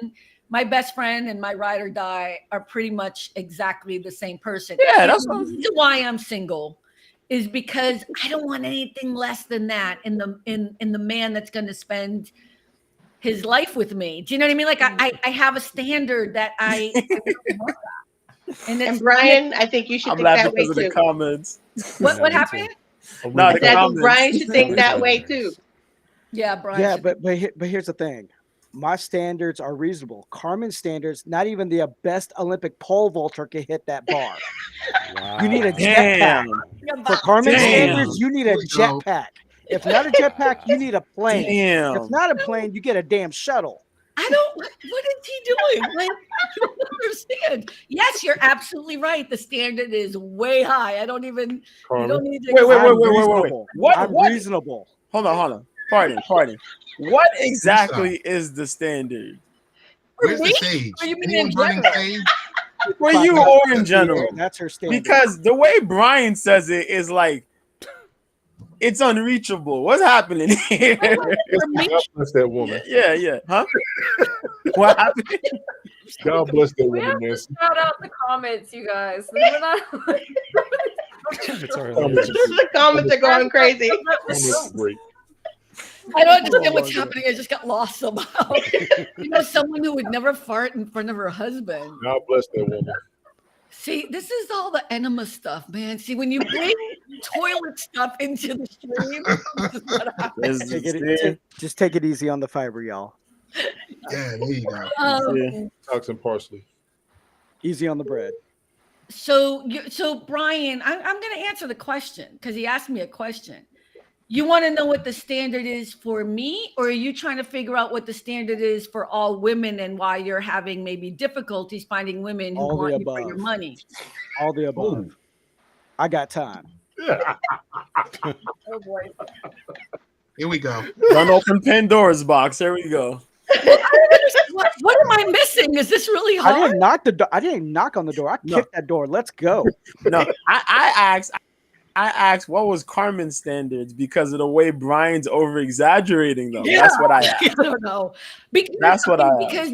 my best friend and my ride or die are pretty much exactly the same person. Yeah, that's why I'm single. Is because I don't want anything less than that in the man that's going to spend his life with me. Do you know what I mean? Like I have a standard that I want that. And Brian, I think you should think that way too. The comments. What happened? No, I think Brian should think that way too. Yeah, Brian. Yeah, but here's the thing. My standards are reasonable. Carmen's standards, not even the best Olympic pole vaulter can hit that bar. Wow. You need a jetpack. For Carmen's standards, you need a jetpack. If not a jetpack, you need a plane. Damn. If not a plane, you get a damn shuttle. What is he doing? Like, I don't understand. Yes, you're absolutely right. The standard is way high. I don't even. You don't need to. Wait. What? Reasonable. Hold on. Pardon. What exactly is the standard? Where's the sage? Anyone burning sage? For you or in general? That's her standard. Because the way Brian says it is like it's unreachable. What's happening here? God bless that woman. Yeah. Huh? What happened? God bless that We have woman, to Nancy. shout out the comments, you guys. The comments are going crazy. Great. I don't understand what's happening. I just got lost somehow. Someone who would never fart in front of her husband. God bless that woman. See, this is all the enema stuff, man. See, when you bring toilet stuff into the stream, this is what happens. Just take it easy on the fiber, y'all. Yeah, there you go. Tux and parsley. Easy on the bread. So Brian, I'm going to answer the question because he asked me a question. You want to know what the standard is for me, or are you trying to figure out what the standard is for all women and why you're having maybe difficulties finding women who All the want you for above. your money? All the above. Ooh. I got time. Oh boy. Here we go. Don't open Pandora's box. There we go. What am I missing? Is this really hard? I didn't knock on the door. I kicked that door. Let's go. No, I asked what was Carmen's standards because of the way Brian's over exaggerating them. Yeah. That's what I asked. I don't know. That's what I because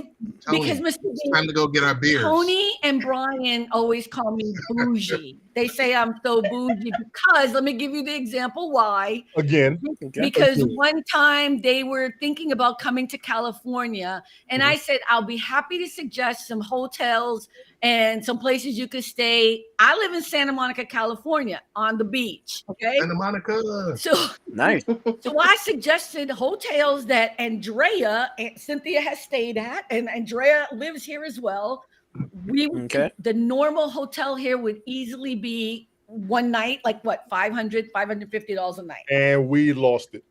Mr. It's time to go get our beers. Tony and Brian always call me bougie. They say I'm so bougie because, let me give you the example why. Again. Because one time they were thinking about coming to California, and I said, I'll be happy to suggest some hotels and some places you could stay. I live in Santa Monica, California, on the beach. Okay. Santa Monica. So Nice. So I suggested hotels that Andrea and Cynthia has stayed at, and Andrea lives here as well. The normal hotel here would easily be one night, like what, $500, $550 a night. And we lost it.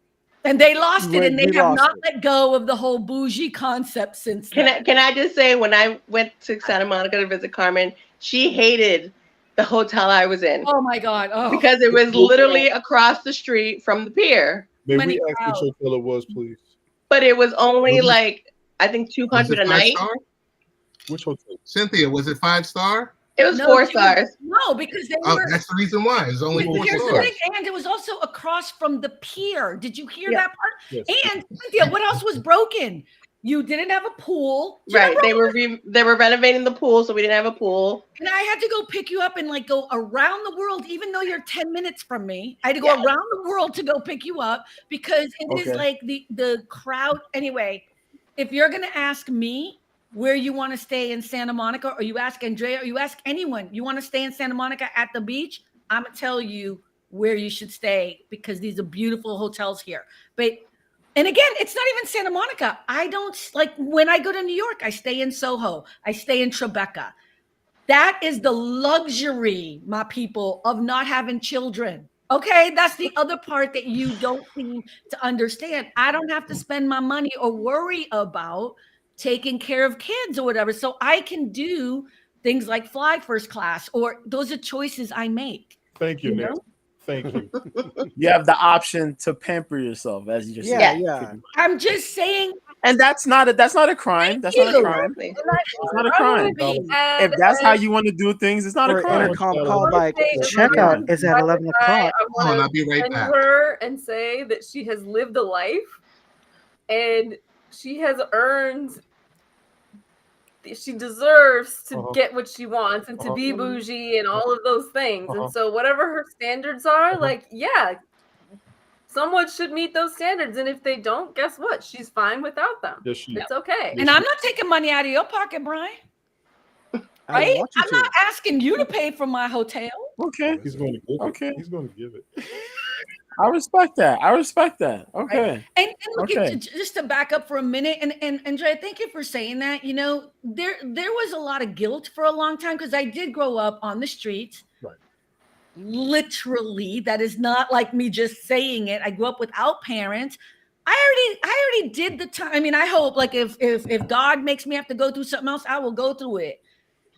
And they lost it, and they have not let go of the whole bougie concept since then. Can I just say, when I went to Santa Monica to visit Carmen, she hated the hotel I was in. Oh my God. Oh. Because it was literally across the street from the pier. May we ask which hotel it was, please? But it was only like, I think $200 a night. Which hotel? Cynthia, was it 5-star? It was 4 stars. No, because they were. That's the reason why. It's only 4 Here's stars. the thing, and it was also across from the pier. Did you hear that part? Yes. And Cynthia, what else was broken? You didn't have a pool. Right. They were renovating the pool, so we didn't have a pool. And I had to go pick you up and like go around the world, even though you're 10 minutes from me. I had to go around the world to go pick you up because it is like the crowd. Anyway, if you're gonna ask me where you want to stay in Santa Monica, or you ask Andrea, or you ask anyone, you want to stay in Santa Monica at the beach, I'm gonna tell you where you should stay because these are beautiful hotels here. And again, it's not even Santa Monica. I don't like when I go to New York, I stay in Soho, I stay in Tribeca. That is the luxury, my people, of not having children. Okay, that's the other part that you don't seem to understand. I don't have to spend my money or worry about taking care of kids or whatever. So I can do things like fly first class, or those are choices I make. Thank you, Nick. Thank you. You have the option to pamper yourself, as you just said. Yeah. I'm just saying. And that's not a crime. That's not a crime. It's not a crime. If that's how you want to do things, it's not a crime. Intercom call like checkout is at 11 o'clock. I'll be right back. Her and say that she has lived a life, and she has earned. She deserves to get what she wants and to be bougie and all of those things. And so whatever her standards are, like, yeah, someone should meet those standards. And if they don't, guess what? She's fine without them. Yes, she is. It's okay. And I'm not taking money out of your pocket, Brian. Right? I'm not asking you to pay for my hotel. Okay. He's going to give it. Okay. He's going to give it. I respect that. Okay. Right? And look, just to back up for a minute, and Andrea, thank you for saying that. You know, there was a lot of guilt for a long time because I did grow up on the streets. Right. Literally, that is not like me just saying it. I grew up without parents. I already did the time. I mean, I hope like if God makes me have to go through something else, I will go through it.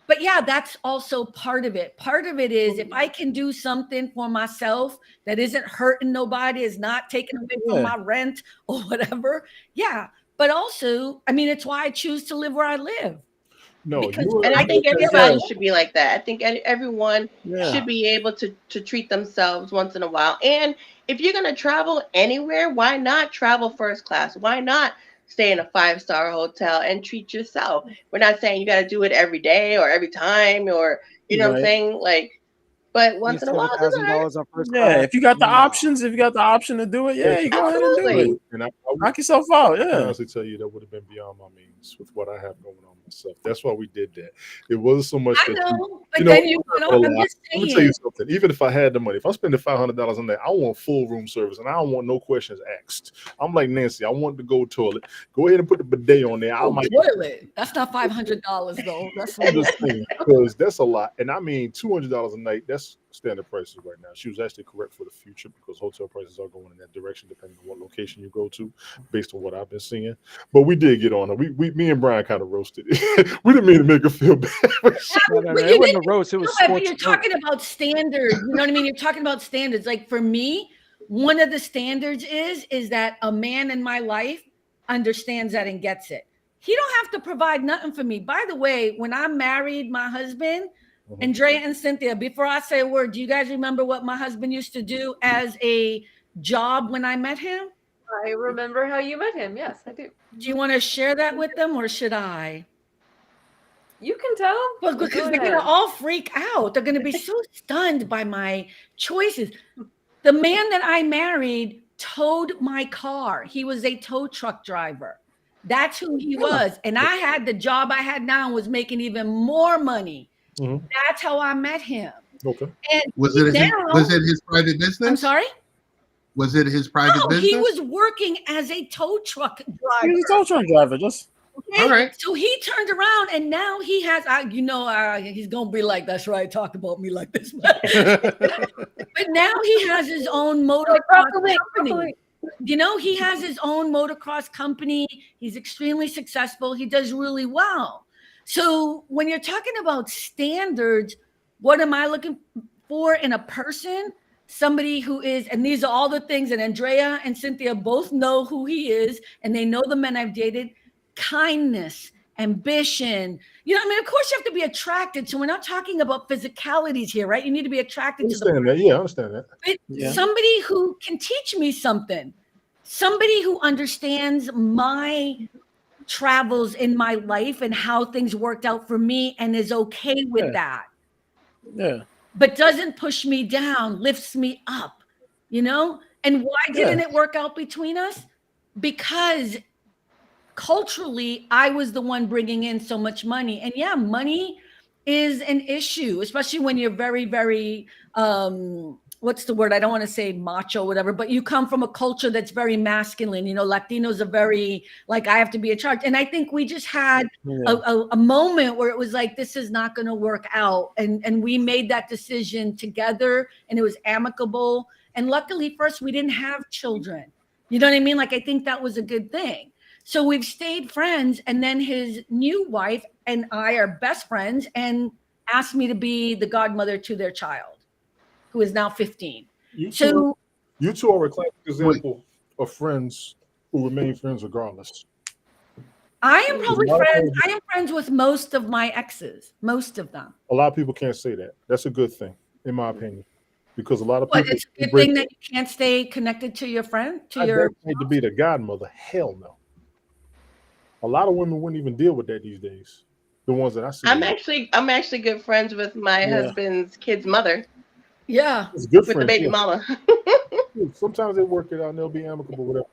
But yeah, that's also part of it. Part of it is if I can do something for myself that isn't hurting nobody, is not taking away from my rent or whatever. Yeah. But also, I mean, it's why I choose to live where I live. No, and I think everybody should be like that. I think everyone should be able to treat themselves once in a while. And if you're going to travel anywhere, why not travel first class? Why not stay in a 5-star hotel and treat yourself? We're not saying you got to do it every day or every time, or you know what I'm saying, like, but once in a while, if you got the options, if you got the option to do it, you go ahead and do it. And knock yourself out. I honestly tell you, that would have been beyond my means with what I have going on. stuff. That's why we did that. It wasn't so much I that know, but then you went on. I'm just let me tell you saying. something. Even if I had the money, if I'm spending $500 on that, I want full room service and I don't want no questions asked. I'm like Nancy. I want to go toilet. Go ahead and put the bidet on there. I might Toilet. That's not $500 though. That's I'm just saying because that's a lot, and I mean $200 a night. That's standard prices right now. She was actually correct for the future because hotel prices are going in that direction depending on what location you go to, based on what I've been seeing. But we did get on her. Me and Brian kind of roasted it. We didn't mean to make her feel bad. It wasn't a roast. It was but sports. you're talking about standards. You know what I mean? You're talking about standards. Like for me, one of the standards is that a man in my life understands that and gets it. He don't have to provide nothing for me. By the way, when I married my husband, Andrea and Cynthia, before I say a word, do you guys remember what my husband used to do as a job when I met him? I remember how you met him. Yes, I do. Do you want to share that with them or should I? You can tell. Well, because they're going to all freak out. They're going to be so stunned by my choices. The man that I married towed my car. He was a tow truck driver. That's who he was. And I had the job I had now and was making even more money. That's how I met him. Okay. And was it his private business? I'm sorry? Was it his private business? He was working as a tow truck driver. He was a tow truck driver, just okay. All right. So he turned around and now he has, he's gonna be like, that's right, talk about me like this. But now he has his own motocross company. You know, he has his own motocross company. He's extremely successful. He does really well. So when you're talking about standards, what am I looking for in a person? Somebody who is, and these are all the things, and Andrea and Cynthia both know who he is, and they know the men I've dated. Kindness, ambition. You know, I mean, of course you have to be attracted. So we're not talking about physicalities here, right? You need to be attracted to the person. Yeah, I understand that. But somebody who can teach me something, somebody who understands my travels in my life and how things worked out for me and is okay with that. Yeah. But doesn't push me down, lifts me up, you know? And why didn't it work out between us? Because culturally, I was the one bringing in so much money. And yeah, money is an issue, especially when you're very, very, what's the word? I don't want to say macho, whatever, but you come from a culture that's very masculine. You know, Latinos are very, like, I have to be in charge. And I think we just had a moment where it was like, this is not going to work out. And we made that decision together and it was amicable. And luckily first, we didn't have children. You know what I mean? Like, I think that was a good thing. So we've stayed friends. And then his new wife and I are best friends and asked me to be the godmother to their child, who is now 15. You two are a classic example of friends who remain friends regardless. I am probably friends. I am friends with most of my exes, most of them. A lot of people can't say that. That's a good thing, in my opinion, because a lot of people. But it's a good thing that you can't stay connected to your friend. To be the godmother. Hell no. A lot of women wouldn't even deal with that these days. The ones that I see. I'm actually good friends with my husband's kid's mother. Yeah, it's good with the baby mama. Sometimes they work it out and they'll be amicable, whatever.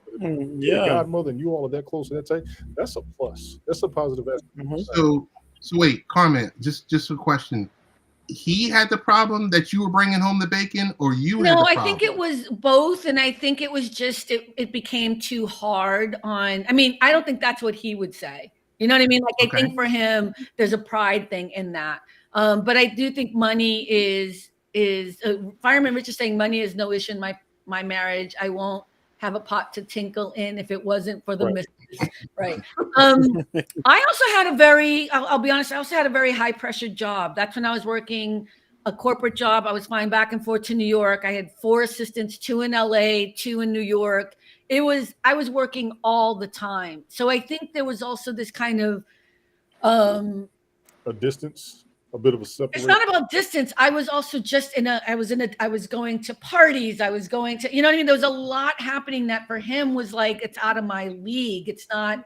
Yeah, godmother and you all are that close and that tight. That's a plus. That's a positive aspect. So wait, Carmen, just a question. He had the problem that you were bringing home the bacon, or you? No, had the problem? I think it was both, and I think it was just it became too hard on. I mean, I don't think that's what he would say. You know what I mean? Like, I think for him, there's a pride thing in that. But I do think money is Fireman Rich is saying money is no issue in my marriage. I won't have a pot to tinkle in if it wasn't for the missus. Right. I also had I'll be honest, I also had a very high pressure job. That's when I was working a corporate job. I was flying back and forth to New York. I had 4 assistants, 2 in LA, 2 in New York. I was working all the time. So I think there was also this kind of a distance, a bit of a separation. It's not about distance. I was also just I was going to parties. I was going to, you know what I mean? There was a lot happening that for him was like, it's out of my league. It's not,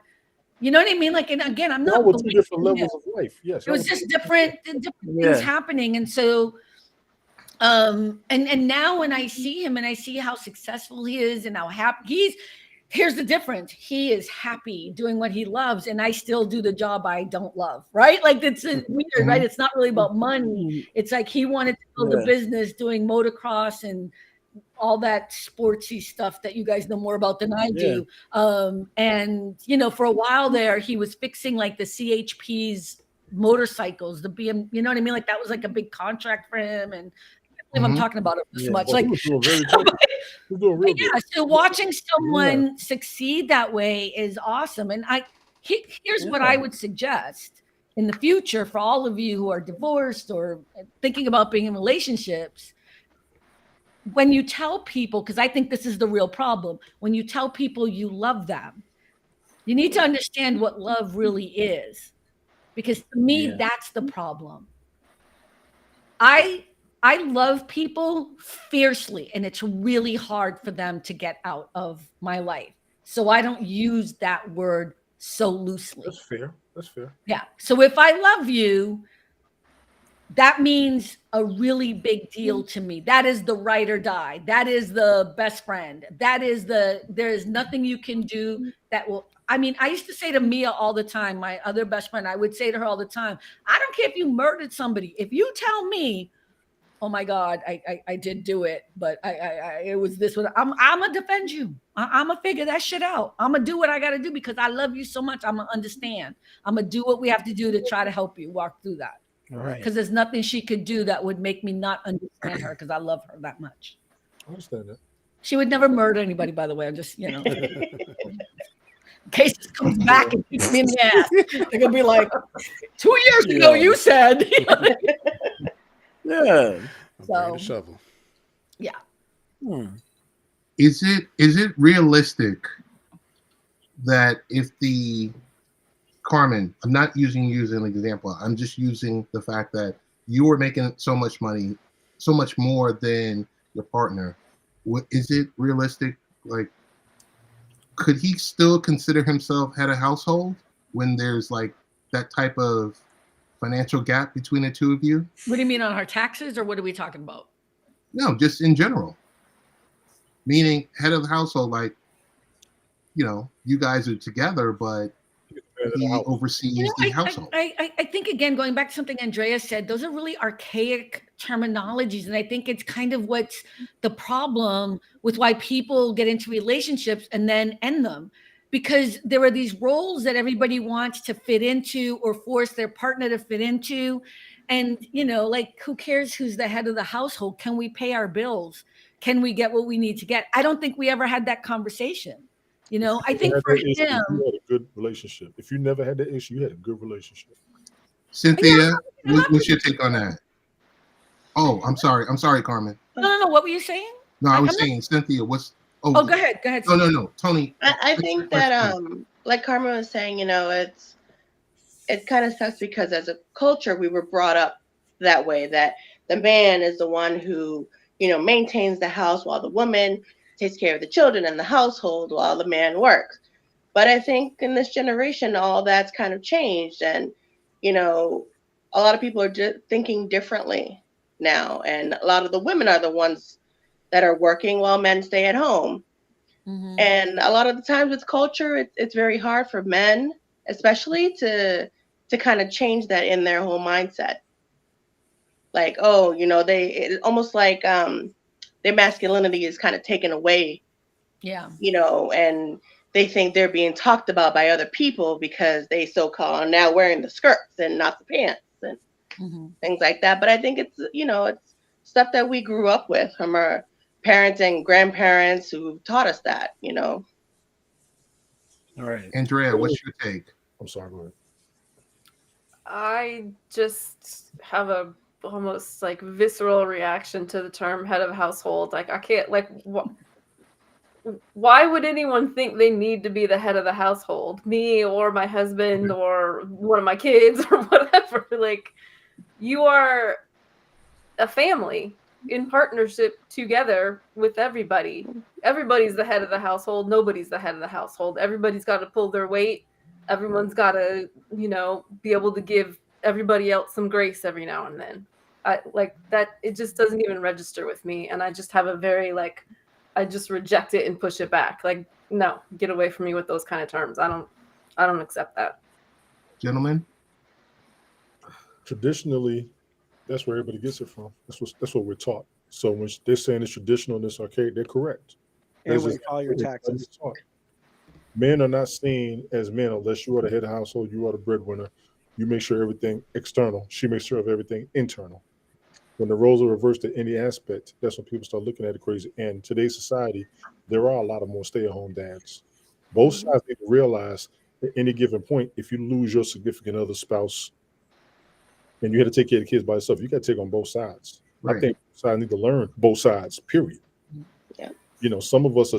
you know what I mean? Like, and again, I'm not. With 2 different levels of life. Yes. It was just different things happening. And so, and now when I see him and I see how successful he is and how happy here's the difference. He is happy doing what he loves, and I still do the job I don't love, right? Like, it's weird, right? It's not really about money. It's like he wanted to build a business doing motocross and all that sportsy stuff that you guys know more about than I do. And, you know, for a while there, he was fixing like the CHP's motorcycles, the BM, you know what I mean? Like, that was like a big contract for him. And if I'm talking about it this much, like, so watching someone succeed that way is awesome. And here's what I would suggest in the future for all of you who are divorced or thinking about being in relationships. When you tell people, because I think this is the real problem, when you tell people you love them, you need to understand what love really is. Because to me, that's the problem. I love people fiercely, and it's really hard for them to get out of my life. So I don't use that word so loosely. That's fair. That's fair. Yeah. So if I love you, that means a really big deal to me. That is the ride or die. That is the best friend. There is nothing you can do that will, I mean, I used to say to Mia all the time, my other best friend, I would say to her all the time, I don't care if you murdered somebody. If you tell me, oh my God, I did do it, but it was this one, I'm gonna defend you. I'm gonna figure that shit out. I'm gonna do what I gotta do because I love you so much. I'm gonna understand. I'm gonna do what we have to do to try to help you walk through that. Right. Because there's nothing she could do that would make me not understand her because I love her that much. I understand that. She would never murder anybody, by the way. I'm just, you know, in case this comes back and kicks me in the ass, they're gonna be like, 2 years ago you said. Yeah. So, shovel. Yeah. Is it realistic that if Carmen, I'm not using you as an example. I'm just using the fact that you were making so much money, so much more than your partner. Is it realistic? Like, could he still consider himself head of household when there's like that type of financial gap between the two of you? What do you mean, on her taxes, or what are we talking about? No, just in general. Meaning head of the household, like, you know, you guys are together, but he oversees the household. I think, again, going back to something Andrea said, those are really archaic terminologies. And I think it's kind of what's the problem with why people get into relationships and then end them. Because there are these roles that everybody wants to fit into or force their partner to fit into. And, you know, like, who cares who's the head of the household? Can we pay our bills? Can we get what we need to get? I don't think we ever had that conversation. You know, I think for him, you had a good relationship. If you never had that issue, you had a good relationship. Cynthia, what's your take on that? Oh, I'm sorry, Carmen. No. What were you saying? No, I was saying, Cynthia, what's? Oh, go ahead. No, Tony. I think that like Carmen was saying, you know, it kind of sucks because as a culture we were brought up that way, that the man is the one who, you know, maintains the house while the woman takes care of the children and the household while the man works. But I think in this generation, all that's kind of changed. And, you know, a lot of people are just thinking differently now. And a lot of the women are the ones that are working while men stay at home. Mm-hmm. And a lot of the times with culture, it's very hard for men, especially to kind of change that in their whole mindset. Like, oh, you know, it's almost like their masculinity is kind of taken away. Yeah. You know, and they think they're being talked about by other people because they so-called are now wearing the skirts and not the pants and things like that. But I think it's, you know, it's stuff that we grew up with from our parents and grandparents who taught us that, you know. All right. Andrea, what's your take? I'm sorry, go ahead. I just have a almost like visceral reaction to the term head of household. Like, I can't, like, why would anyone think they need to be the head of the household? Me or my husband or one of my kids or whatever. Like, you are a family in partnership together with everybody. Everybody's the head of the household. Nobody's the head of the household. Everybody's got to pull their weight. Everyone's got to, you know, be able to give everybody else some grace every now and then. Like that, it just doesn't even register with me. And I just have a very, like, I just reject it and push it back. Like, no, get away from me with those kind of terms. I don't accept that. Gentlemen, Traditionally, that's where everybody gets it from. That's what we're taught. So when they're saying it's traditional and it's archaic, they're correct. And That's when just you file your taxes. taught. Men are not seen as men unless you are the head of the household, you are the breadwinner. You make sure everything external. She makes sure of everything internal. When the roles are reversed to any aspect, that's when people start looking at it crazy. And today's society, there are a lot of more stay-at-home dads. Both sides need to realize at any given point, if you lose your significant other spouse and you had to take care of the kids by yourself, you got to take on both sides. Right. I think sides need to learn both sides, period. Yeah. You know, some of us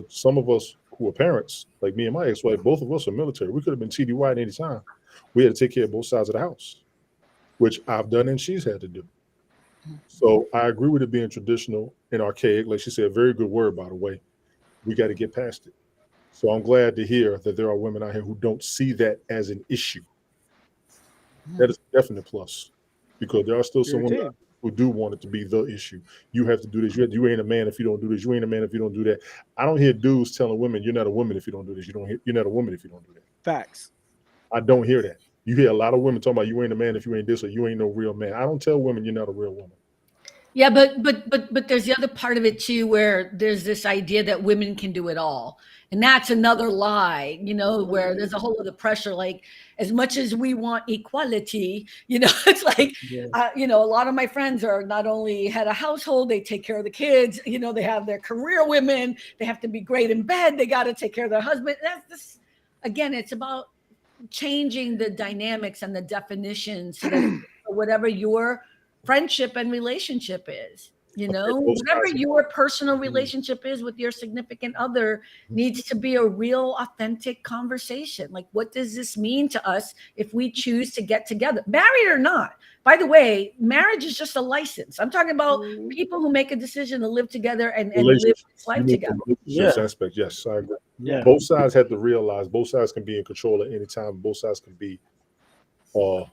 who are parents, like me and my ex-wife, both of us are military. We could have been TDY at any time. We had to take care of both sides of the house, which I've done and she's had to do. So I agree with it being traditional and archaic. Like she said, a very good word, by the way. We got to get past it. So I'm glad to hear that there are women out here who don't see that as an issue. That is a definite plus, because there are still some women who do want it to be the issue. You have to do this. You ain't a man if you don't do this. You ain't a man if you don't do that. I don't hear dudes telling women, you're not a woman if you don't do this. You're not a woman if you don't do that. Facts. I don't hear that. You hear a lot of women talking about you ain't a man if you ain't this, or you ain't no real man. I don't tell women you're not a real woman. Yeah, but there's the other part of it too, where there's this idea that women can do it all, and that's another lie. You know, where there's a whole other pressure. Like, as much as we want equality, you know, it's like, you know, a lot of my friends are not only head of household, they take care of the kids. You know, they have their career women. They have to be great in bed. They got to take care of their husband. That's this. Again, it's about changing the dynamics and the definitions so that whatever your friendship and relationship is, you know, whatever your personal relationship is with your significant other needs to be a real authentic conversation. Like, what does this mean to us if we choose to get together, married or not? By the way, marriage is just a license. I'm talking about people who make a decision to live together and live life together. Aspect, yes, I agree. Yeah. Both sides have to realize both sides can be in control at any time. Both sides can be the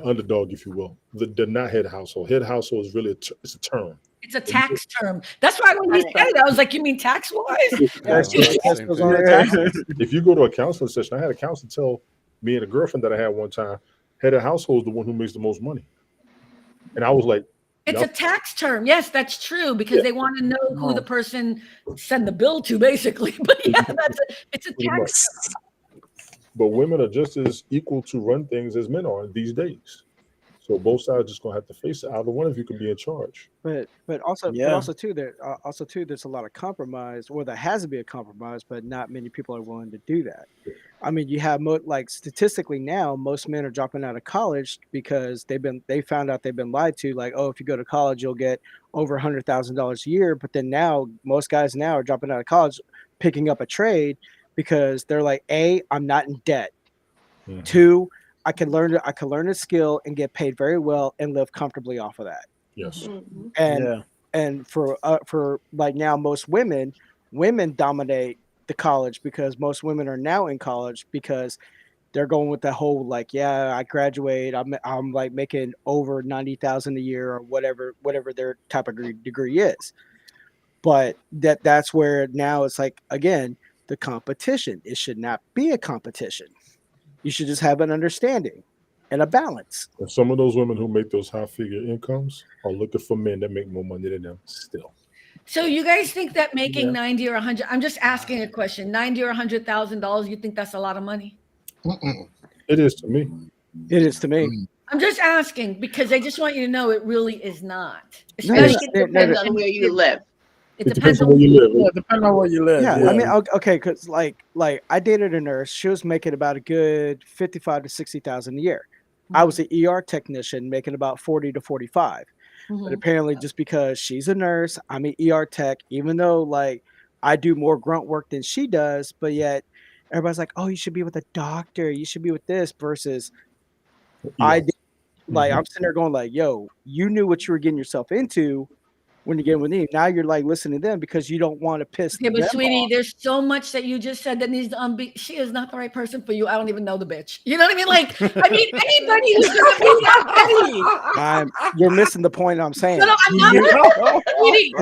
underdog, if you will. The not head household. Head household is really it's a term. It's a tax term. That's why when he said it, I was like, you mean tax-wise? If you go to a counseling session, I had a counselor tell me and a girlfriend that I had one time, head of household is the one who makes the most money. And I was like, it's a tax term. Yes, that's true, because they want to know who the person send the bill to, basically. But yeah, it's a tax term. But women are just as equal to run things as men are these days. So both sides just gonna have to face it. Either one of you can be in charge. But also too, there's a lot of compromise, or there has to be a compromise, but not many people are willing to do that. I mean, you have like statistically now, most men are dropping out of college because they found out they've been lied to. Like, oh, if you go to college, you'll get over $100,000 a year. But then now, most guys now are dropping out of college, picking up a trade because they're like, A, I'm not in debt. Mm-hmm. 2, I can learn a skill and get paid very well and live comfortably off of that. Yes. Mm-hmm. And for like now, most women dominate the college, because most women are now in college because they're going with the whole like, yeah, I graduate, I'm like making over 90,000 a year or whatever their type of degree is. But that's where now it's like, again, the competition. It should not be a competition. You should just have an understanding and a balance. And some of those women who make those high figure incomes are looking for men that make more money than them still. So you guys think that making 90 or 100, I'm just asking a question, 90 or $100,000, you think that's a lot of money? It is to me. It is to me. I'm just asking because I just want you to know it really is not. Especially it depends on where you live. It depends on where you live. Yeah, it depends on where you live. Yeah, I mean, okay, because like I dated a nurse. She was making about a good 55 to 60,000 a year. Mm-hmm. I was an ER technician making about 40 to 45. Mm-hmm. But apparently, just because she's a nurse, I'm an ER tech. Even though like I do more grunt work than she does, but yet everybody's like, "Oh, you should be with a doctor. You should be with this." Versus, I did, like I'm sitting there going like, "Yo, you knew what you were getting yourself into. when you get with me. Now you're like listening to them because you don't want to piss Okay, but them sweetie, off. there's so much that you just said that needs to unbe. She is not the right person for you. I don't even know the bitch. You know what I mean? Like, I mean, anybody who's gonna be that petty. You're missing the point I'm saying. No, I'm not. Sweetie,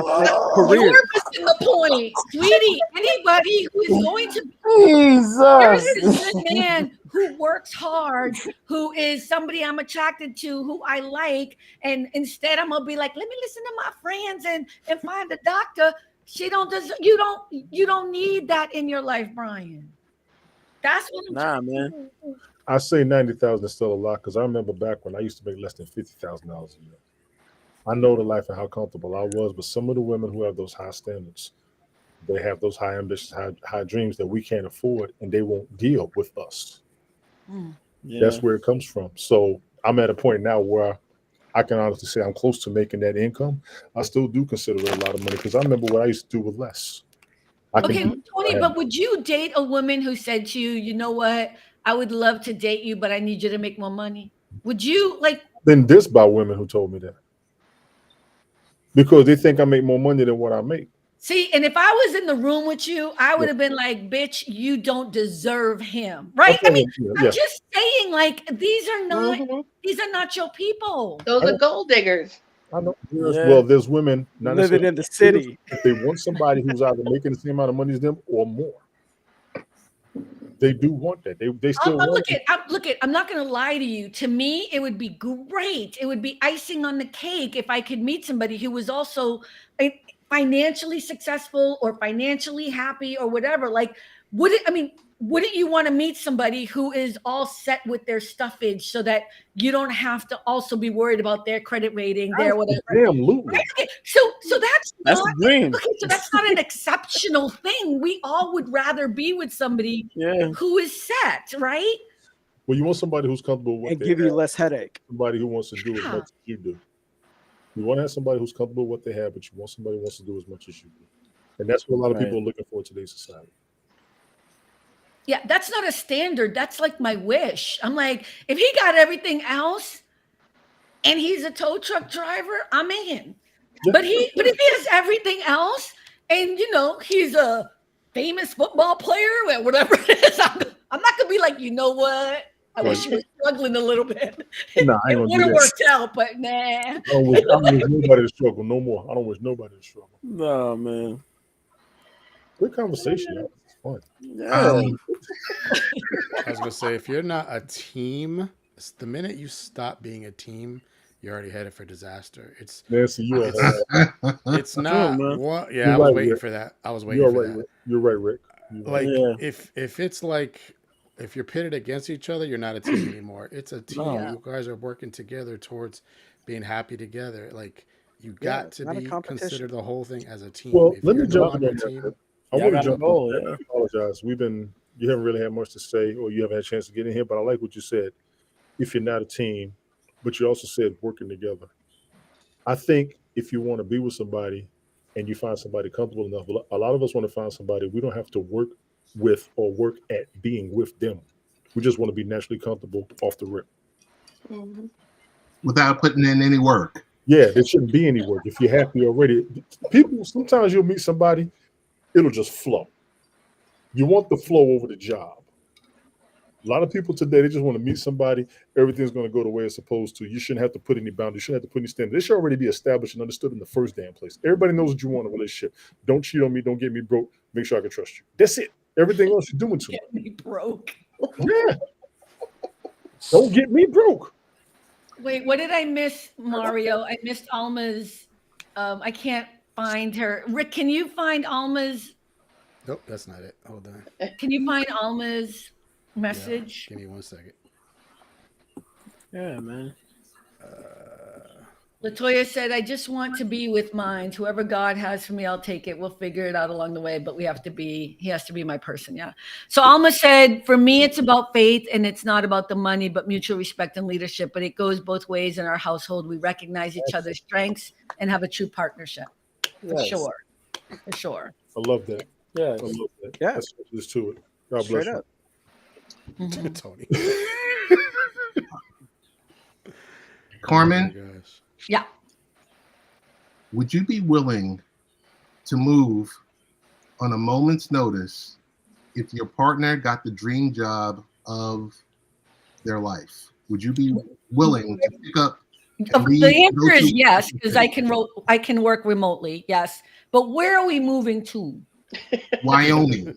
Career. you're missing the point, sweetie. Anybody who is going to Jesus. there's a good man who works hard, who is somebody I'm attracted to, who I like, and instead I'm gonna be like, let me listen to my friends and find a doctor. You don't need that in your life, Brian. That's what I'm Nah, man. I say 90,000 is still a lot because I remember back when I used to make less than $50,000 a year. I know the life and how comfortable I was, but some of the women who have those high standards, they have those high ambitions, high dreams that we can't afford, and they won't deal with us. Yeah. That's where it comes from. So I'm at a point now where I can honestly say I'm close to making that income. I still do consider it a lot of money because I remember what I used to do with less. Okay, Tony, but would you date a woman who said to you, you know what, I would love to date you, but I need you to make more money? Would you like? Been dissed by women who told me that because they think I make more money than what I make. See, and if I was in the room with you, I would have been like, bitch, you don't deserve him. Right? Okay, I mean, yeah. I'm just saying, like, these are not your people. Those are gold diggers. I know. Well, there's women not living in the city. If they want somebody who's either making the same amount of money as them or more, they do want that. They still want it. I'm not going to lie to you. To me, it would be great. It would be icing on the cake if I could meet somebody who was also financially successful or financially happy or whatever. Like, wouldn't you want to meet somebody who is all set with their stuffage so that you don't have to also be worried about their credit rating, their whatever? Absolutely. Right? Okay. So that's the dream. Okay, so that's not an exceptional thing. We all would rather be with somebody who is set, right? Well, you want somebody who's comfortable with and give you less headache. Somebody who wants to do as much as you do. You want to have somebody who's comfortable with what they have, but you want somebody who wants to do as much as you do. And that's what a lot of people are looking for in today's society. Yeah, that's not a standard. That's like my wish. I'm like, if he got everything else and he's a tow truck driver, I'm in. Yeah. But if he has everything else and, he's a famous football player, whatever it is, I'm not going to be like, you know what? I wish you were struggling a little bit. Nah, I ain't gonna do that. It would have worked out, but nah. I don't wish nobody to struggle no more. I don't wish nobody to struggle. No, man. Good conversation. That was fun. Yeah. I was gonna say, if you're not a team, the minute you stop being a team, you're already headed for disaster. It's Nancy, it's not what. Yeah, I was waiting for that. I was waiting for that. You're right, Rick. If it's like, if you're pitted against each other, you're not a team anymore. It's a team. You guys are working together towards being happy together. Like, you got to be considered the whole thing as a team. Well, if let me jump on your team. I want to jump in. I apologize. You haven't really had much to say, or you haven't had a chance to get in here, but I like what you said. If you're not a team, but you also said working together. I think if you want to be with somebody and you find somebody comfortable enough, a lot of us want to find somebody we don't have to work with or work at being with them. We just want to be naturally comfortable off the rip. Mm-hmm. Without putting in any work. Yeah, there shouldn't be any work. If you're happy already, sometimes you'll meet somebody, it'll just flow. You want the flow over the job. A lot of people today, they just want to meet somebody. Everything's going to go the way it's supposed to. You shouldn't have to put any boundaries. You shouldn't have to put any standards. They should already be established and understood in the first damn place. Everybody knows what you want in a relationship. Don't cheat on me. Don't get me broke. Make sure I can trust you. That's it. Everything else you're doing to get me broke. Yeah. Don't get me broke. Wait, what did I miss, Mario? I missed Alma's. I can't find her. Rick, can you find Alma's? Nope, that's not it. Hold on. Can you find Alma's message? Yeah, give me 1 second. Yeah, man. Latoya said, I just want to be with mine. Whoever God has for me, I'll take it. We'll figure it out along the way, but he has to be my person. Yeah. So Alma said, for me, it's about faith and it's not about the money, but mutual respect and leadership. But it goes both ways in our household. We recognize each other's strengths and have a true partnership. For sure. For sure. I love that. Yeah. I love that. Yeah. Let's to it. God bless you. Mm-hmm. Tony. Carmen? Oh my gosh. Yeah. would you be willing to move on a moment's notice if your partner got the dream job of their life? Would you be willing to pick up? The answer is yes, because I can work remotely. Yes, but where are we moving to? Wyoming.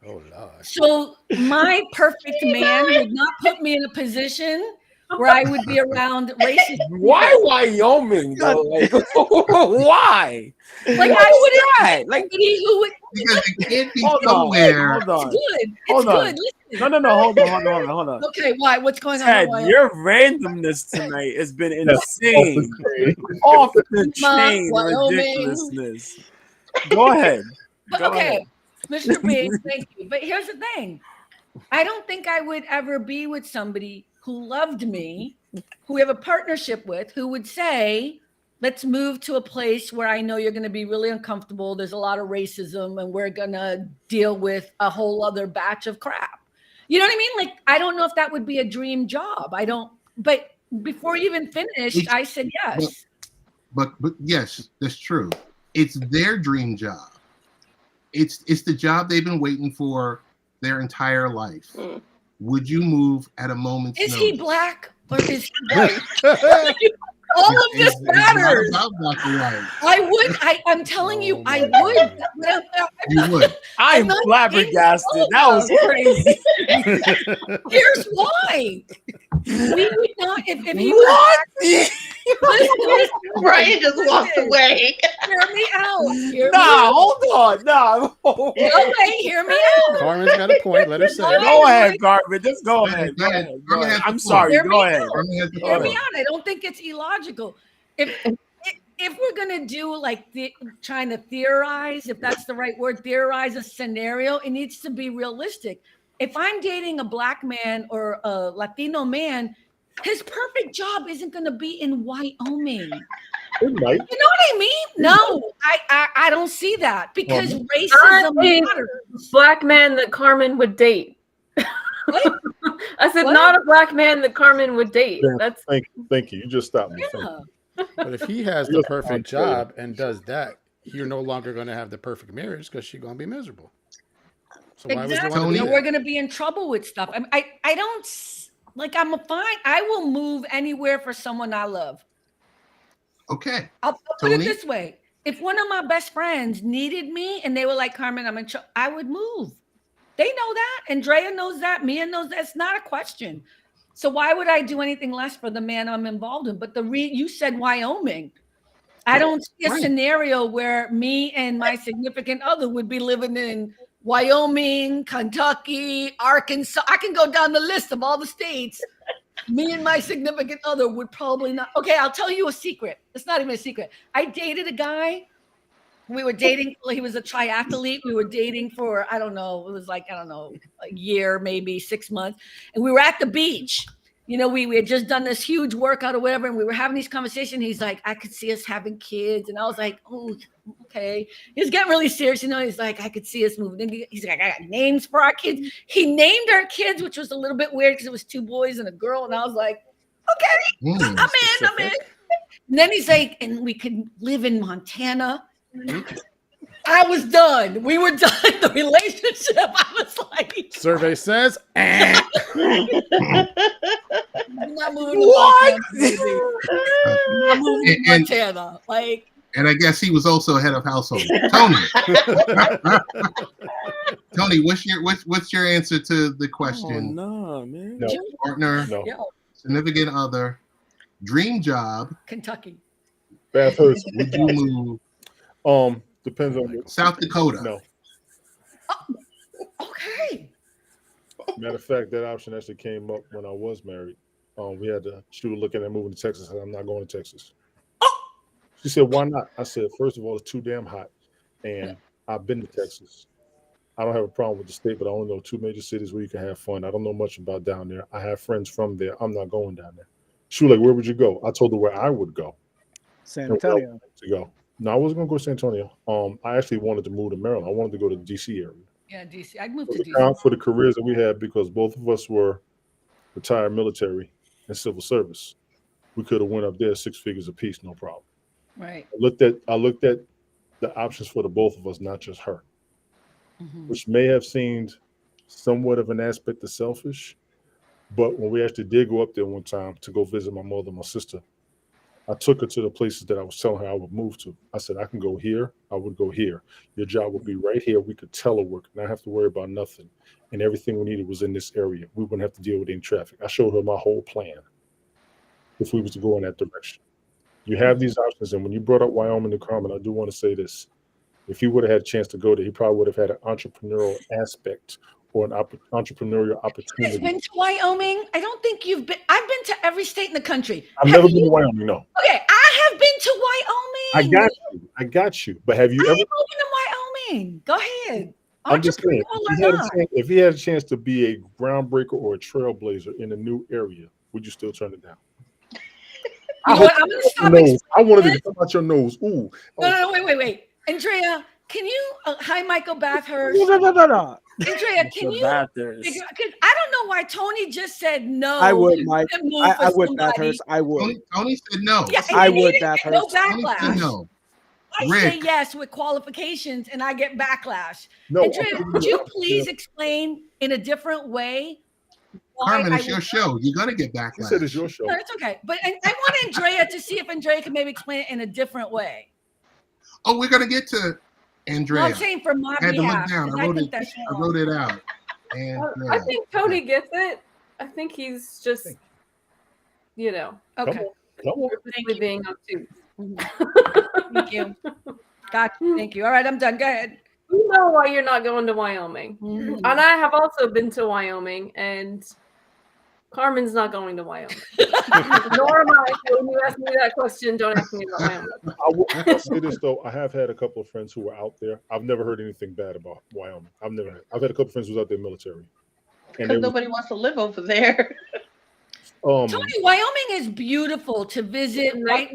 Oh Lord. So my perfect man would not put me in a position where I would be around racist. Why Wyoming though? Like, why? Like What's I would that? Like, somebody who would. Because it can't be hold somewhere. on. It's good. Hold It's on. good. No, Listen. hold on. Okay, why? What's going Ted, on? your randomness tonight has been insane. Off the chain Wyoming. ridiculousness. Go ahead. But Go okay, ahead. Mr. B, thank you. But here's the thing. I don't think I would ever be with somebody who loved me, who we have a partnership with, who would say, let's move to a place where I know you're going to be really uncomfortable. There's a lot of racism and we're going to deal with a whole other batch of crap. You know what I mean? Like, I don't know if that would be a dream job. I don't, but before you even finished, I said yes. But yes, that's true. It's their dream job. It's the job they've been waiting for their entire life. Would you move at a moment's notice? Is he black or is he white? All of this matters. I'm telling you, I would. You would. I'm flabbergasted. That was crazy. Here's why. We would not, if he What? was. Brian just walked away. Hear me out. Hold on. No. No way. Hear me out. Carmen's got a point. Let her say it. Go ahead, Carmen. Just go ahead. Go ahead. I'm sorry. Go ahead. Hear me out. I don't think it's illogical. If we're gonna do like trying to theorize, if that's the right word, theorize a scenario, it needs to be realistic. If I'm dating a black man or a Latino man, his perfect job isn't going to be in Wyoming. It might. You know what I mean? No, I don't see that because racism matters. Black man that Carmen would date. What? I said What? not a black man that Carmen would date. Yeah, That's thank you. You just stopped me. Yeah. But if he has the perfect job and does that, you're no longer going to have the perfect marriage because she's going to be miserable. So why would you Exactly. want to do We're that? going to be in trouble with stuff. I don't like. I'm fine. I will move anywhere for someone I love. Okay. I'll put it Tony? this way: if one of my best friends needed me and they were like, "Carmen, I'm in trouble," I would move. They know that. Andrea knows that. Mia knows that. It's not a question. So why would I do anything less for the man I'm involved in? But you said Wyoming. I don't see a scenario where me and my significant other would be living in Wyoming, Kentucky, Arkansas. I can go down the list of all the states. Me and my significant other would probably not. Okay, I'll tell you a secret. It's not even a secret. I dated a guy. We were dating. He was a triathlete. We were dating for, I don't know, it was like, I don't know, a year, maybe 6 months. And we were at the beach. You know, we had just done this huge workout or whatever, and we were having these conversations. He's like, I could see us having kids. And I was like, oh, okay. He was getting really serious. You know, he's like, I could see us moving. He's like, I got names for our kids. He named our kids, which was a little bit weird because it was 2 boys and a girl. And I was like, okay, I'm in. And then he's like, and we could live in Montana. I was done. We were done. The relationship. I was like, Survey says, I'm not moving to What? Montana, baby. I'm not moving to Montana. Like, and I guess he was also head of household. Tony. Tony, what's your answer to the question? No, man. No. Partner, No. yo, significant other, dream job. Kentucky. Bathurst. Would you move Depends on South Dakota? No. Okay. Matter of fact, that option actually came up when I was married. She was looking at moving to Texas. I said, I'm not going to Texas. She said, why not? I said, first of all, it's too damn hot. And I've been to Texas. I don't have a problem with the state, but I only know 2 major cities where you can have fun. I don't know much about down there. I have friends from there. I'm not going down there. She was like, where would you go? I told her where I would go. San Antonio. To go. No, I wasn't going to go to San Antonio. I actually wanted to move to Maryland. I wanted to go to the D.C. area. Yeah, DC. I'd move to DC. For the careers that we had, because both of us were retired military and civil service, we could have went up there 6 figures apiece, no problem. Right. I looked at the options for the both of us, not just her, which may have seemed somewhat of an aspect of selfish. But when we actually did go up there one time to go visit my mother and my sister, I took her to the places that I was telling her I would move to. I said, I can go here. I would go here. Your job would be right here. We could telework, not have to worry about nothing. And everything we needed was in this area. We wouldn't have to deal with any traffic. I showed her my whole plan if we was to go in that direction. You have these options. And when you brought up Wyoming to Carmen, I do want to say this. If he would have had a chance to go there, he probably would have had an entrepreneurial aspect or an entrepreneurial You've opportunity. been to Wyoming? I don't think you've been. I've been to every state in the country. I've never been to Wyoming, no. Okay, I have been to Wyoming. I got you. But have you I ever ain't moving to Wyoming. Go ahead. I'm just saying, Entrepreneurial or not. if he had a chance to be a groundbreaker or a trailblazer in a new area, would you still turn it down? You know what? I'm going to stop explaining I wanted this. to come out your nose. Ooh. No, wait. Andrea, can you? Hi, Michael Bathurst. No. Andrea, can you? Figure, I don't know why Tony just said no. I would, to Mike. move I for would, somebody. Bathurst. I would. Tony said no. Yeah, I he would, didn't get Bathurst. no Tony said backlash. no. I Rick. say yes with qualifications, and I get backlash. No, Andrea, could you please explain in a different way? Carmen, it's your show. You're gonna get backlash. You said it's your show. No, it's okay. But I want Andrea to see if Andrea can maybe explain it in a different way. Oh, we're gonna get to Andrea. No, I'm saying for my I had to look behalf. down. 'Cause I wrote think it. that's I wrong. wrote it out. I Andrea. think Tony gets it. I think he's just, Okay. Come on. really being obtuse. Thank you. Got you. Thank you. All right, I'm done. Go ahead. You know why you're not going to Wyoming. Mhm. And I have also been to Wyoming, and Carmen's not going to Wyoming. Nor am I. So when you ask me that question, don't ask me about Wyoming. I will say this though. I have had a couple of friends who were out there. I've never heard anything bad about Wyoming. I've had a couple of friends who was out there military. And Because nobody wants to live over there. Tony, Wyoming is beautiful to visit, white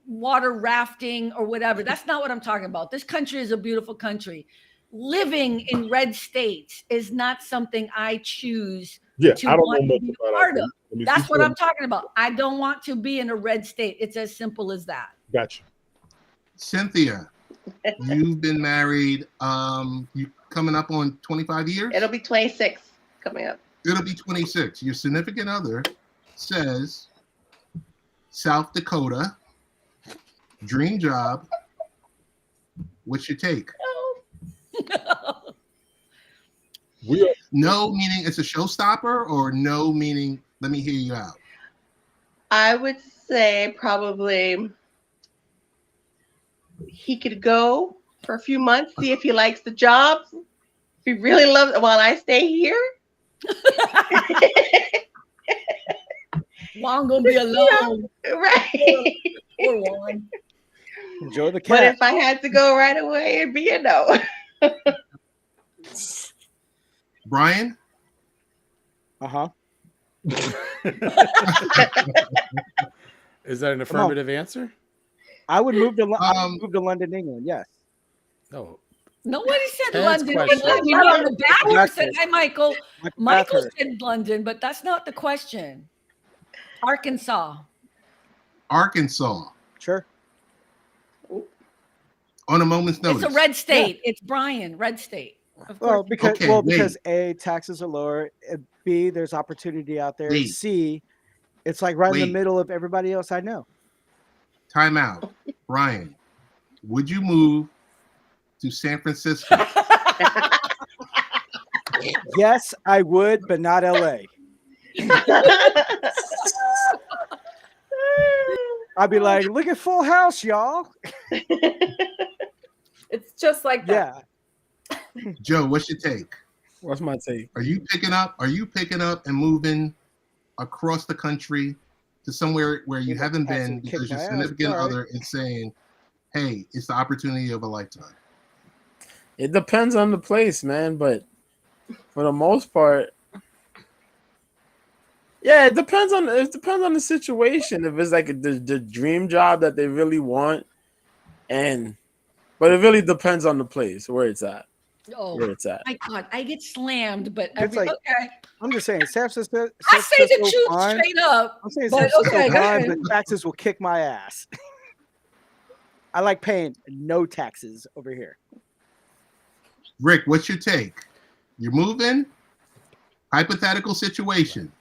water rafting or whatever. That's not what I'm talking about. This country is a beautiful country. Living in red states is not something I choose I to don't want know to much be a about part it. of. That's what I'm talking about. I don't want to be in a red state. It's as simple as that. Gotcha. Cynthia, you've been married. You coming up on 25 years? It'll be 26 coming up. It'll be 26. Your significant other says South Dakota, dream job. What's your take? No meaning it's a showstopper, or no meaning let me hear you out? I would say probably he could go for a few months, see if he likes the job. If he really loves it while I stay here. Juan gonna be alone. Right. Poor Juan. Enjoy the cat. But if I had to go right away, it'd be a no. Brian? Uh-huh. Is that an affirmative answer? I would move to London, England. Yes. No. Nobody said Ted's London. question. The backer said, hi, Michael. Michael Bathurst. said London, but that's not the question. Arkansas. Sure. On a moment's notice. It's a red state. It's Brian, red state. Of Well, course. because A, taxes are lower. B, there's opportunity out there. Wait. C, it's like right in the middle of everybody else I know. Time out. Brian, would you move to San Francisco? Yes, I would, but not LA. I'd be like, look at Full House, y'all. It's just like that. Yeah. Joe, what's your take? What's my take? Are you picking up and moving across the country to somewhere where you haven't been because your significant other is saying, hey, it's the opportunity of a lifetime? It depends on the place, man, but for the most part, yeah, it depends on the situation. If it's like the dream job that they really want, but it really depends on the place where it's at. Oh, where it's at. my God, I get slammed, but It's like- okay. I'm just saying, San Francisco. I say the truth fine. straight up. I'm saying But San Francisco okay, go fine, ahead. but taxes will kick my ass. I like paying no taxes over here. Rick, what's your take? You're moving. Hypothetical situation.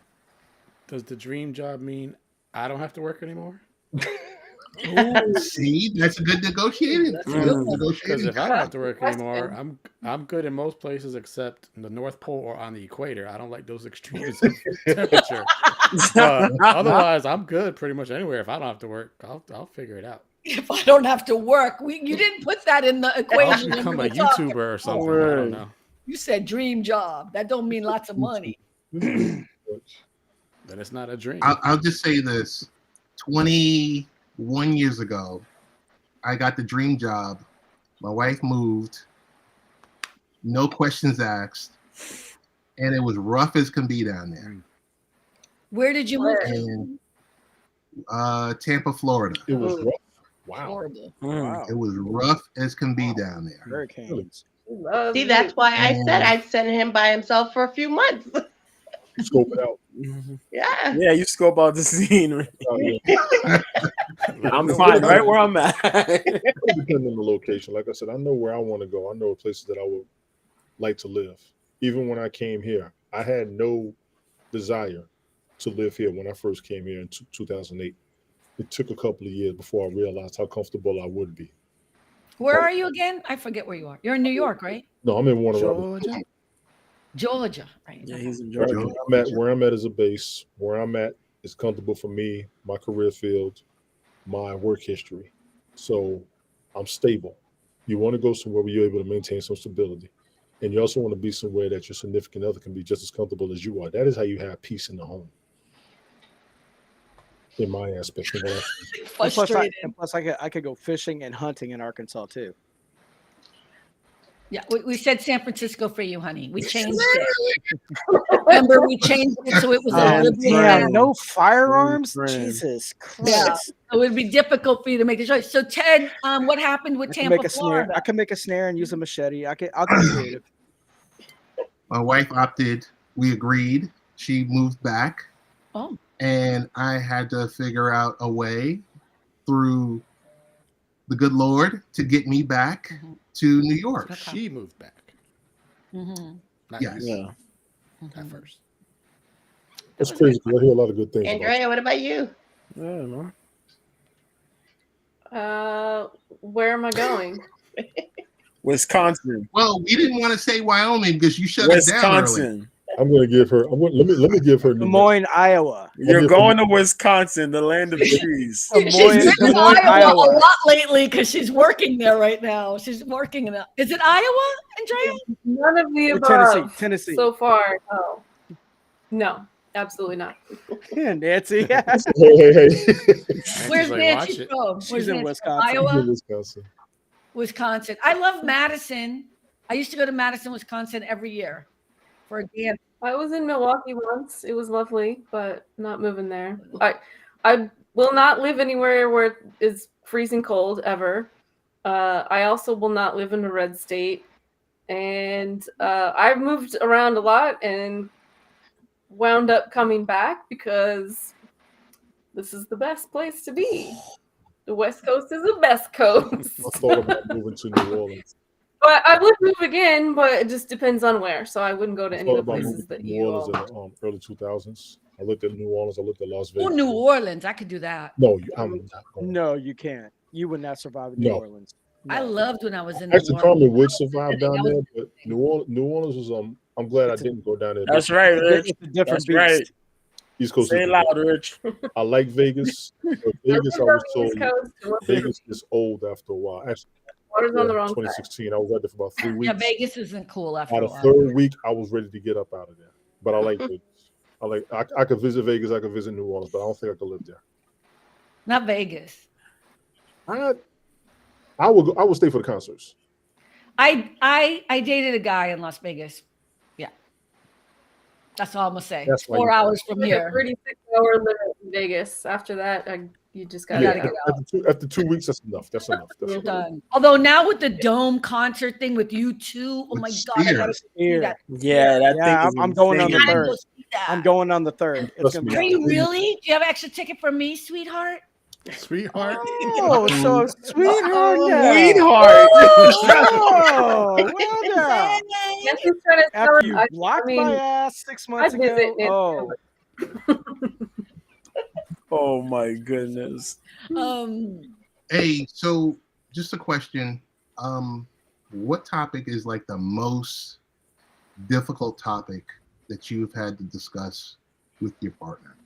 Does the dream job mean I don't have to work anymore? See, that's a good negotiating. Because if I don't have to work anymore, I'm good in most places except the North Pole or on the equator. I don't like those extremes of temperature. But otherwise, I'm good pretty much anywhere. If I don't have to work, I'll figure it out. If I don't have to work, you didn't put that in the equation. I'll become a YouTuber or something. I don't know. You said dream job. That don't mean lots of money. Then it's not a dream. I'll just say this: 21 years ago, I got the dream job. My wife moved, no questions asked, and it was rough as can be down there. Where did you move to? Tampa, Florida. It was rough. Wow. Horrible. Wow. It was rough as can be down there. Hurricanes. See, that's why I said I'd send him by himself for a few months. Scope it out. Yeah. Yeah, you scope out the scene. Oh, yeah. I'm fine right where I'm at. Depending on the location. Like I said, I know where I want to go. I know places that I would like to live. Even when I came here, I had no desire to live here when I first came here in 2008. It took a couple of years before I realized how comfortable I would be. Where are you again? I forget where you are. You're in New York, right? No, I'm in Warner Robins. Georgia, right? Yeah, he's in Where Georgia. I'm at is a base. Where I'm at is comfortable for me, my career field, my work history. So I'm stable. You want to go somewhere where you're able to maintain some stability. And you also want to be somewhere that your significant other can be just as comfortable as you are. That is how you have peace in the home. In my aspect. Frustrated. Plus, I could go fishing and hunting in Arkansas too. Yeah, we said San Francisco for you, honey. We changed it. Remember, we changed it so it was a liberal Damn, area. no firearms? Friend. Jesus Christ. Yeah, it would be difficult for you to make the choice. So, Ted, what happened with I can Tampa, make a snare. Florida? I can make a snare and use a machete. I'll get creative. My wife opted. We agreed. She moved back. Oh. And I had to figure out a way through the good Lord to get me back to New York. Okay. She moved back. Mm-hmm. Not Yes. you. At first. That's crazy because I hear a lot of good things. Andrea, what about you? Yeah, Where am I going? Wisconsin. Well, we didn't want to say Wyoming because you shut it down early. Wisconsin. I'm going to give her. Let me give her. Des Moines, Iowa. You're going to Wisconsin, the land of trees. Des Moines, She's been Des in Moines, Iowa a Iowa. lot lately because she's working there right now. She's working in that. Is it Iowa, Andrea? None of the Or above. Tennessee. So far, no. No, absolutely not. Yeah, Nancy. Hey. Where's like, Nancy watch it. from? She's Where's in Nancy from? Wisconsin. Iowa, Wisconsin. Wisconsin. I love Madison. I used to go to Madison, Wisconsin every year for a dance. I was in Milwaukee once. It was lovely, but not moving there. I will not live anywhere where it is freezing cold ever. I also will not live in a red state. And I've moved around a lot and wound up coming back because this is the best place to be. The West Coast is the best coast. I thought about moving to New Orleans. But I would move again, but it just depends on where. So I wouldn't go to I any thought of the about places moving to that New you Orleans all. in the early 2000s. I looked at New Orleans. I looked at Las Vegas. Oh, New Orleans. I could do that. No, I'm not going. No, you can't. You would not survive in New No. Orleans. I No. loved when I was in New Actually, Orleans. Carmen would survive down That was- there, but New Orleans was. I'm glad I didn't go down there. That's right, Rich. It's a different That's beast. right. East Coast. Say is it loud, Rich. I like Vegas. But Vegas, I was told East Coast. Vegas is old after a while. Actually, Water's on the wrong side. 2016. I was out there for about 3 weeks. Yeah, Vegas isn't cool after Out a of while. third week, I was ready to get up out of there. But I like Vegas. I could visit Vegas. I could visit New Orleans, but I don't think I could live there. Not Vegas. I would stay for the concerts. I dated a guy in Las Vegas. Yeah. That's all I'm gonna say. That's It's why 4 you- hours from Like a here. 36-hour limit in Vegas. After that, you just You gotta gotta get get After 2 weeks, that's enough. That's enough. That's You're enough. done. Although now with the dome concert thing with you two, oh my With god, I gotta Spears. see that. Yeah, that Yeah, thing is I'm going on the insane. I third. will see that. I'm going on the third. It's Trust gonna me. be Are you awesome. really? Do you have an extra ticket for me, sweetheart? Sweetheart. Oh, so sweetheart now. Sweetheart. Oh, well now. Nancy's trying to tell After him. you I blocked mean, my ass 6 I months visit ago. Nancy. Oh, Oh my goodness. Hey, so just a question. What topic is like the most difficult topic that you've had to discuss with your partner?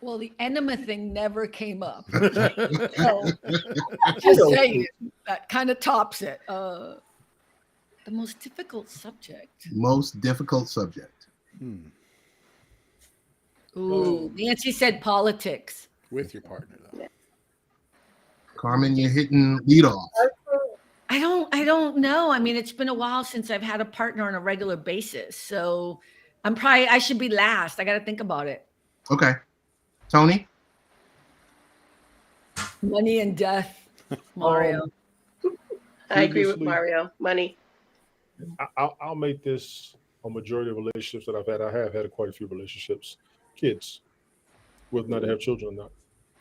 Well, the enema thing never came up. So, just saying, that kind of tops it. The most difficult subject. Most difficult subject. Ooh, Nancy said politics. With your partner, though. Carmen, you're hitting lead off. I don't know. I mean, it's been a while since I've had a partner on a regular basis. So I should be last. I got to think about it. Okay. Tony? Money and death, Mario. I agree with Previously- Mario. Money. I'll make this a majority of relationships that I've had. I have had quite a few relationships. Kids, whether or not they have children or not.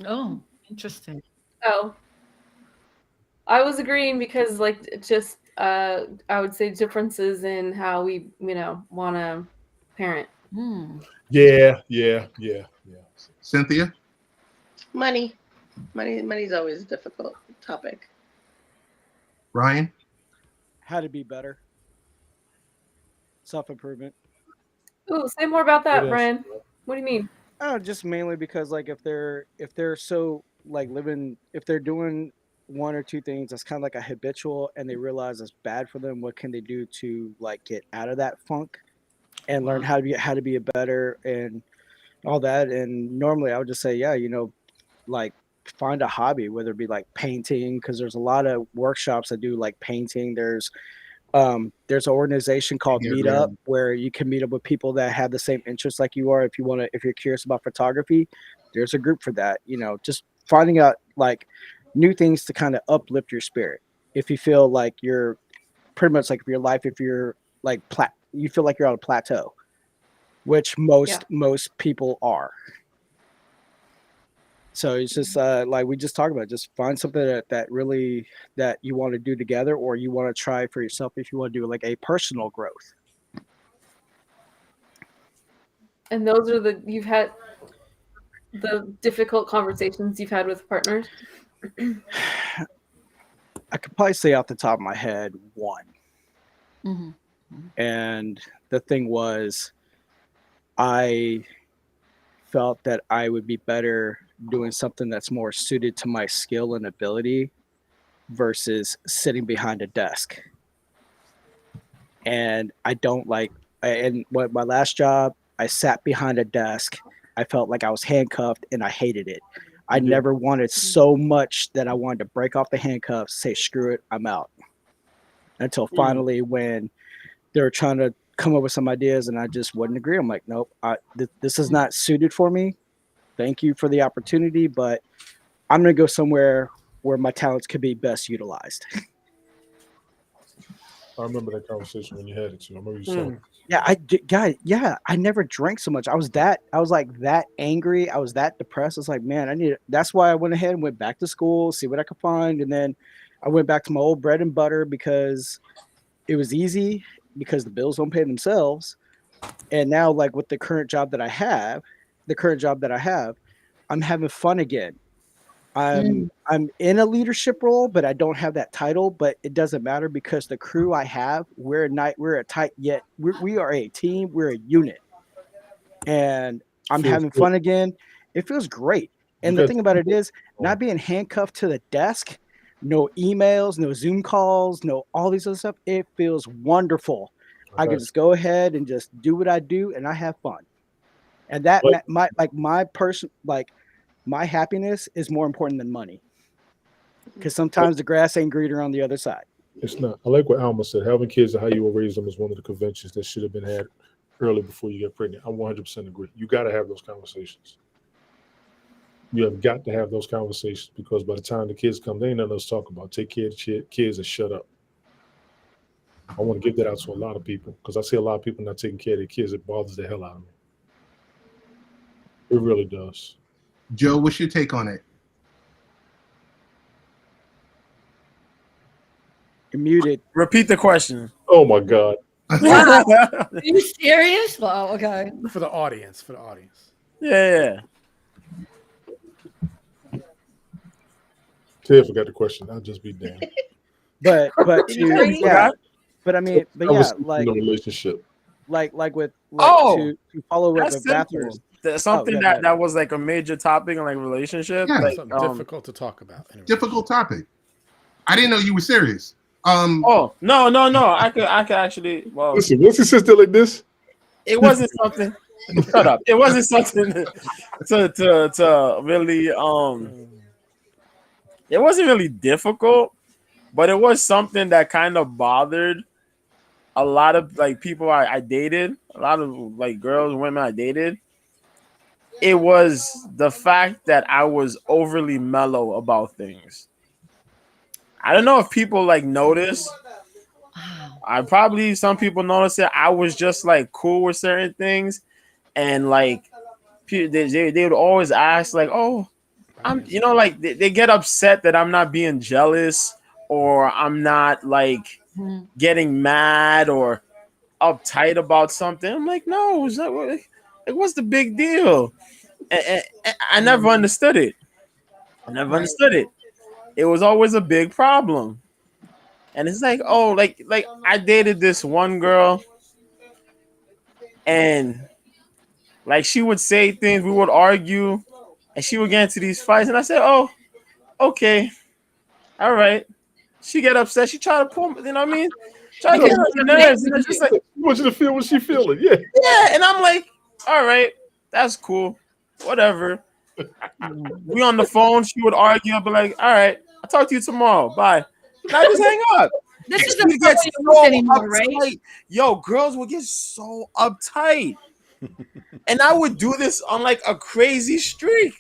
Oh, interesting. Oh, I was agreeing because, like, just I would say differences in how we, want to parent. Yeah. Cynthia? Money. Money's always a difficult topic. Ryan? how to be better. Self-improvement. Ooh, say more about that, What else? Brian. What do you mean? Oh, just mainly because like if they're so like living, if they're doing one or two things that's kind of like a habitual and they realize it's bad for them, what can they do to like get out of that funk and learn how to be a better and all that. And normally I would just say, yeah, like find a hobby, whether it be like painting, because there's a lot of workshops that do like painting. There's an organization called Yeah, Meetup man. where you can meet up with people that have the same interests like you are. If you're curious about photography, there's a group for that. Just finding out like new things to kind of uplift your spirit. If you feel like you're pretty much like your life, if you're like you feel like you're on a plateau, which most people are. So it's just like we just talked about, just find something that really that you want to do together, or you want to try for yourself if you want to do like a personal growth. And those are you've had the difficult conversations you've had with partners. I could probably say off the top of my head one. Mm-hmm. And the thing was, I felt that I would be better doing something that's more suited to my skill and ability versus sitting behind a desk. And I don't like, and what my last job, I sat behind a desk. I felt like I was handcuffed and I hated it. I never wanted so much that I wanted to break off the handcuffs, say, screw it, I'm out. Until finally when they were trying to come up with some ideas and I just wouldn't agree. I'm like, nope, this is not suited for me. Thank you for the opportunity, but I'm going to go somewhere where my talents could be best utilized. I remember that conversation when you had it too. I remember you said, I never drank so much. I was like that angry. I was that depressed. It's like, man, that's why I went ahead and went back to school, see what I could find. And then I went back to my old bread and butter because it was easy, because the bills don't pay themselves. And now, like with the current job that I have, I'm having fun again. I'm in a leadership role, but I don't have that title, but it doesn't matter because the crew I have, we are a team, we're a unit. And I'm having fun again. It feels great. And the thing about it is not being handcuffed to the desk, no emails, no Zoom calls, no all these other stuff. It feels wonderful. I can just go ahead and just do what I do and I have fun. And that my happiness is more important than money, because sometimes the grass ain't greener on the other side. it's not. I like what Alma said. Having kids and how you were raised them is one of the conventions that should have been had early before you get pregnant. I 100% agree. You got to have those conversations. You have got to have those conversations, because by the time the kids come, they ain't nothing else to talk about. Take care of the kids and shut up. I want to give that out to a lot of people, because I see a lot of people not taking care of their kids. It bothers the hell out of me. It really does. Joe, what's your take on it? You're muted. Repeat the question. Oh my God. Wow. Are you serious? Wow. Okay. For the audience. For the audience. Yeah. Ted forgot the question. I'll just be damned. But Did you to agree? yeah, but I mean, but yeah, Conversation like in a relationship. with Oh, to follow up that's with simple. bathrooms. That's something yeah, go ahead. that was like a major topic in like relationship. Yeah. Like Something difficult to talk about. Anyway. Difficult topic. I didn't know you were serious. Oh no. I could actually. Well, Listen, once he sits there like this, it wasn't something. Shut up. It wasn't something to really It wasn't really difficult, but it was something that kind of bothered a lot of like people I dated, a lot of like girls, women I dated. It was the fact that I was overly mellow about things. I don't know if people like notice. Some people notice that I was just like cool with certain things, and like they would always ask like, oh, I'm, like they get upset that I'm not being jealous or I'm not like getting mad or uptight about something. I'm like, no, it's not, like, what's the big deal? And I never understood it. It was always a big problem. And it's like, oh, like I dated this one girl, and like she would say things, we would argue, and she would get into these fights, and I said, oh, okay, all right. She get upset. She try to pull, you know what I mean? Try to get on the nerves. And it's just like, I want you to feel what she's feeling. Yeah. yeah. And I'm like, all right, that's cool. Whatever. We on the phone. She would argue. I'd be like, all right, I'll talk to you tomorrow. Bye. And I just hang up. This She would isn't get something so anymore, right? uptight. Yo, girls would get so uptight. And I would do this on like a crazy streak.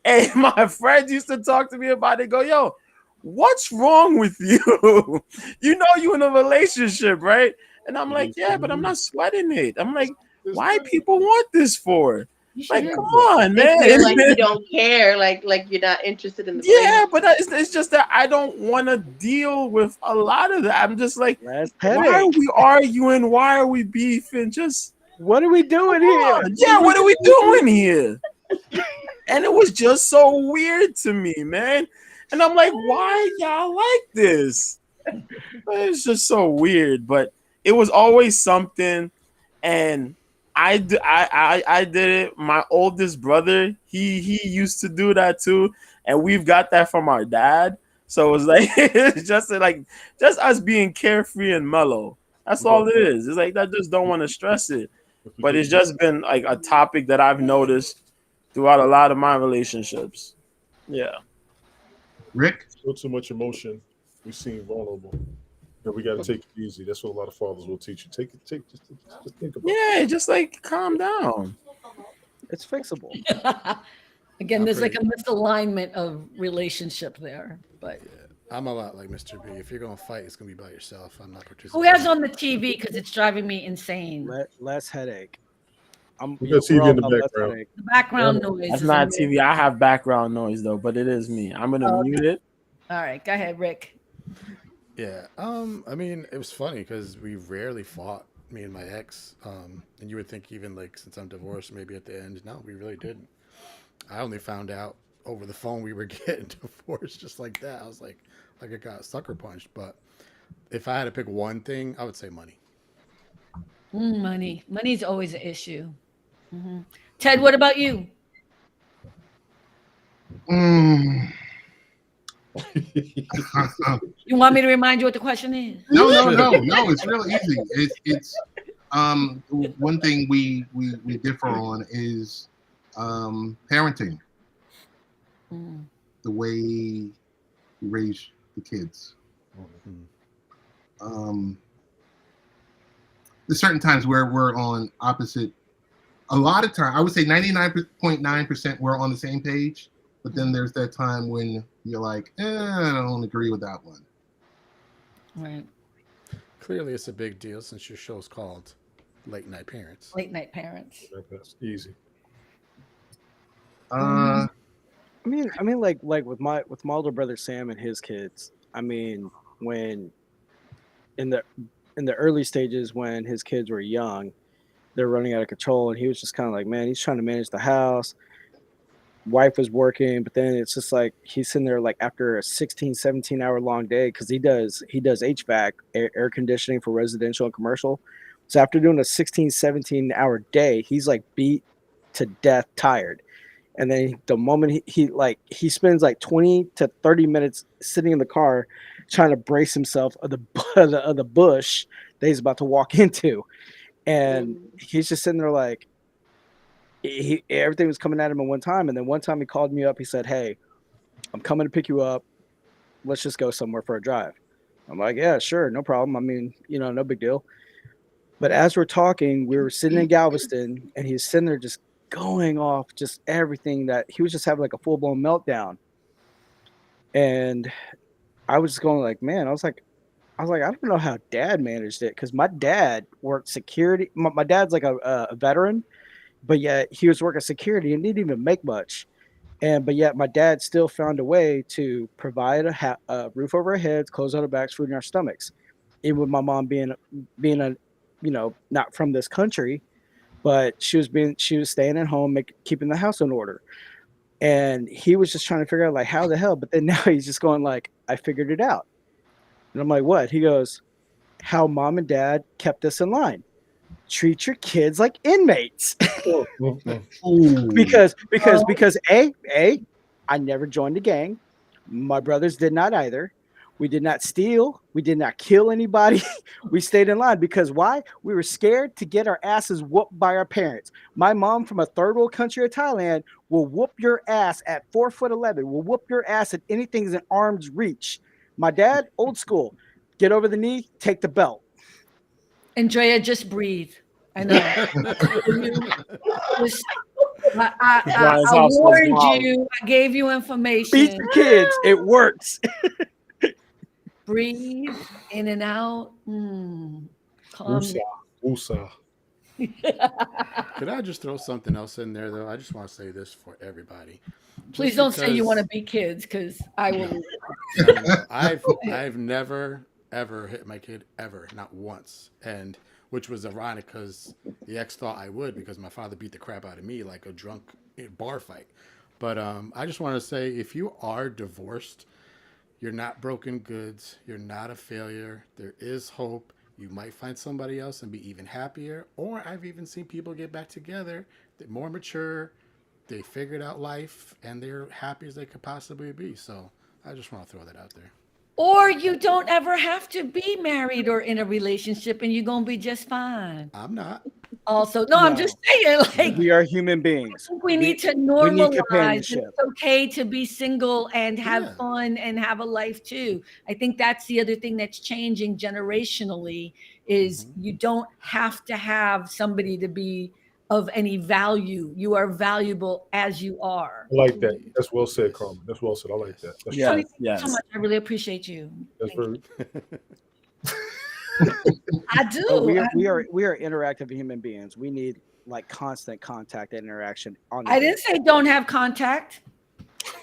And my friends used to talk to me about it. Go, yo, what's wrong with you? You know you in a relationship, right? And I'm like, yeah, but I'm not sweating it. I'm like, why people want this for? Like, come on, They man. feel like you don't care, like you're not interested in the Yeah, but it's just that I don't want to deal with a lot of that. I'm just like, why are we arguing? Why are we beefing? Just what are we doing here? Yeah, what are we doing here? And it was just so weird to me, man. And I'm like, why y'all like this? It's just so weird. But it was always something, and I did it. My oldest brother, he used to do that too, and we've got that from our dad. So it's like it's just us being carefree and mellow. That's all it is. It's like I just don't want to stress it. But it's just been like a topic that I've noticed throughout a lot of my relationships. Yeah. Rick? So too much emotion. We seem vulnerable. And we got to take it easy. That's what a lot of fathers will teach you. Just think about it. Yeah, just like calm down. It's fixable. Again, there's like a misalignment of relationship there. But I'm a lot like Mr. B. If you're gonna fight, it's gonna be by yourself. I'm not participating. who has on the TV because it's driving me insane? Less headache. We got TV in the background. The background noise. That's is not amazing. TV. I have background noise though, but it is me. I'm gonna mute it. All right, go ahead, Rick. Yeah. I mean, it was funny because we rarely fought, me and my ex. And you would think even like since I'm divorced, maybe at the end, no, we really didn't. I only found out over the phone we were getting divorced just like that. I was like I got sucker punched. But if I had to pick one thing, I would say money. Money. Money's always an issue. Mm-hmm. Ted, what about you? You want me to remind you what the question is? No. It's really easy. It's one thing we differ on is parenting. The way you raise the kids. There's certain times where we're on opposite. A lot of time, I would say 99.9% we're on the same page. But then there's that time when you're like, I don't agree with that one. Right. Clearly, it's a big deal since your show's called Late Night Parents. Late Night Parents. That's easy. like with my older brother Sam and his kids. I mean, when in the early stages when his kids were young, they're running out of control, and he was just kind of like, man, he's trying to manage the house. Wife was working, but then it's just like he's sitting there like after a 16, 17 hour long day, because he does HVAC, air conditioning for residential and commercial. So after doing a 16, 17 hour day, he's like beat to death, tired. And then the moment he spends like 20 to 30 minutes sitting in the car trying to brace himself of the bush that he's about to walk into. And he's just sitting there like, everything was coming at him at one time. And then one time he called me up. He said, hey, I'm coming to pick you up. Let's just go somewhere for a drive. I'm like, yeah, sure. No problem. I mean, no big deal. But as we're talking, we were sitting in Galveston, and he's sitting there just going off just everything, that he was just having like a full-blown meltdown. And I was just going like, man, I was like, I don't know how Dad managed it, because my dad worked security. My dad's like a veteran, but yet he was working security and didn't even make much. But yet my dad still found a way to provide a roof over our heads, clothes on our backs, food in our stomachs. Even with my mom being a, not from this country, but she was staying at home, keeping the house in order. And he was just trying to figure out like, how the hell, but then now he's just going like, I figured it out. And I'm like, what? He goes, how Mom and Dad kept us in line. Treat your kids like inmates. because I never joined a gang. My brothers did not either. We did not steal. We did not kill anybody. We stayed in line because why? We were scared to get our asses whooped by our parents. My mom from a third world country of Thailand will whoop your ass at 4'11", will whoop your ass at anything in arm's reach. My dad, old school, get over the knee, take the belt. Andrea, just breathe. I know. I warned you. I gave you information. Beat the kids. It works. Breathe in and out. Calm Woosah. Could I just throw something else in there, though? I just want to say this for everybody. Please don't say you want to be kids, because I will. I've never ever hit my kid, ever, not once, and which was ironic because the ex thought I would, because my father beat the crap out of me like a drunk bar fight. But I just want to say, if you are divorced, you're not broken goods. You're not a failure. There is hope. You might find somebody else and be even happier. Or I've even seen people get back together. They're more mature. They figured out life, and they're happy as they could possibly be. So I just want to throw that out there. Or you don't ever have to be married or in a relationship, and you're going to be just fine. I'm not. Also, no, I'm just saying, like, we are human beings. We need to normalize. It's okay to be single and have fun and have a life too. I think that's the other thing that's changing generationally is you don't have to have somebody to be of any value. You are valuable as you are. I like that. That's well said, Carmen. That's well said. I like that. That's Thank you so much. I really appreciate you. That's very. I do. We are interactive human beings. We need like constant contact and interaction. I didn't say don't have contact.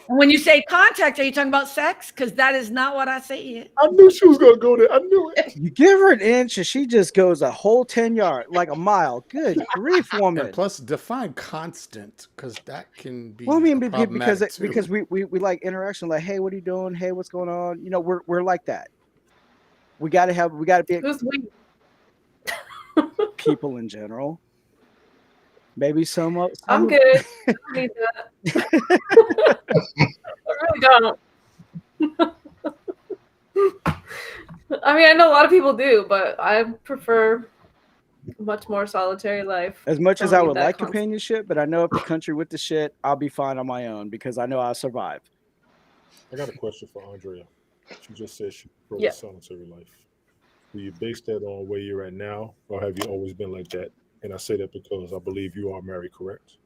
And when you say contact, are you talking about sex? Because that is not what I said. I knew she was gonna go there. I knew it. You give her an inch and she just goes a whole 10 yards, like a mile. Good grief, woman. And plus, define constant, because that can be. Well, I mean, because we like interaction. Like, hey, what are you doing? Hey, what's going on? You know, we're like that. We gotta be people in general. Maybe some. I'm good. I don't need that. I really don't. I mean, I know a lot of people do, but I prefer a much more solitary life. As much as I would like companionship, but I know if the country with the shit, I'll be fine on my own because I know I'll survive. I got a question for Andrea. She just said she prefers a solitary life. Do you base that on where you're at now, or have you always been like that? And I say that because I believe you are married, correct?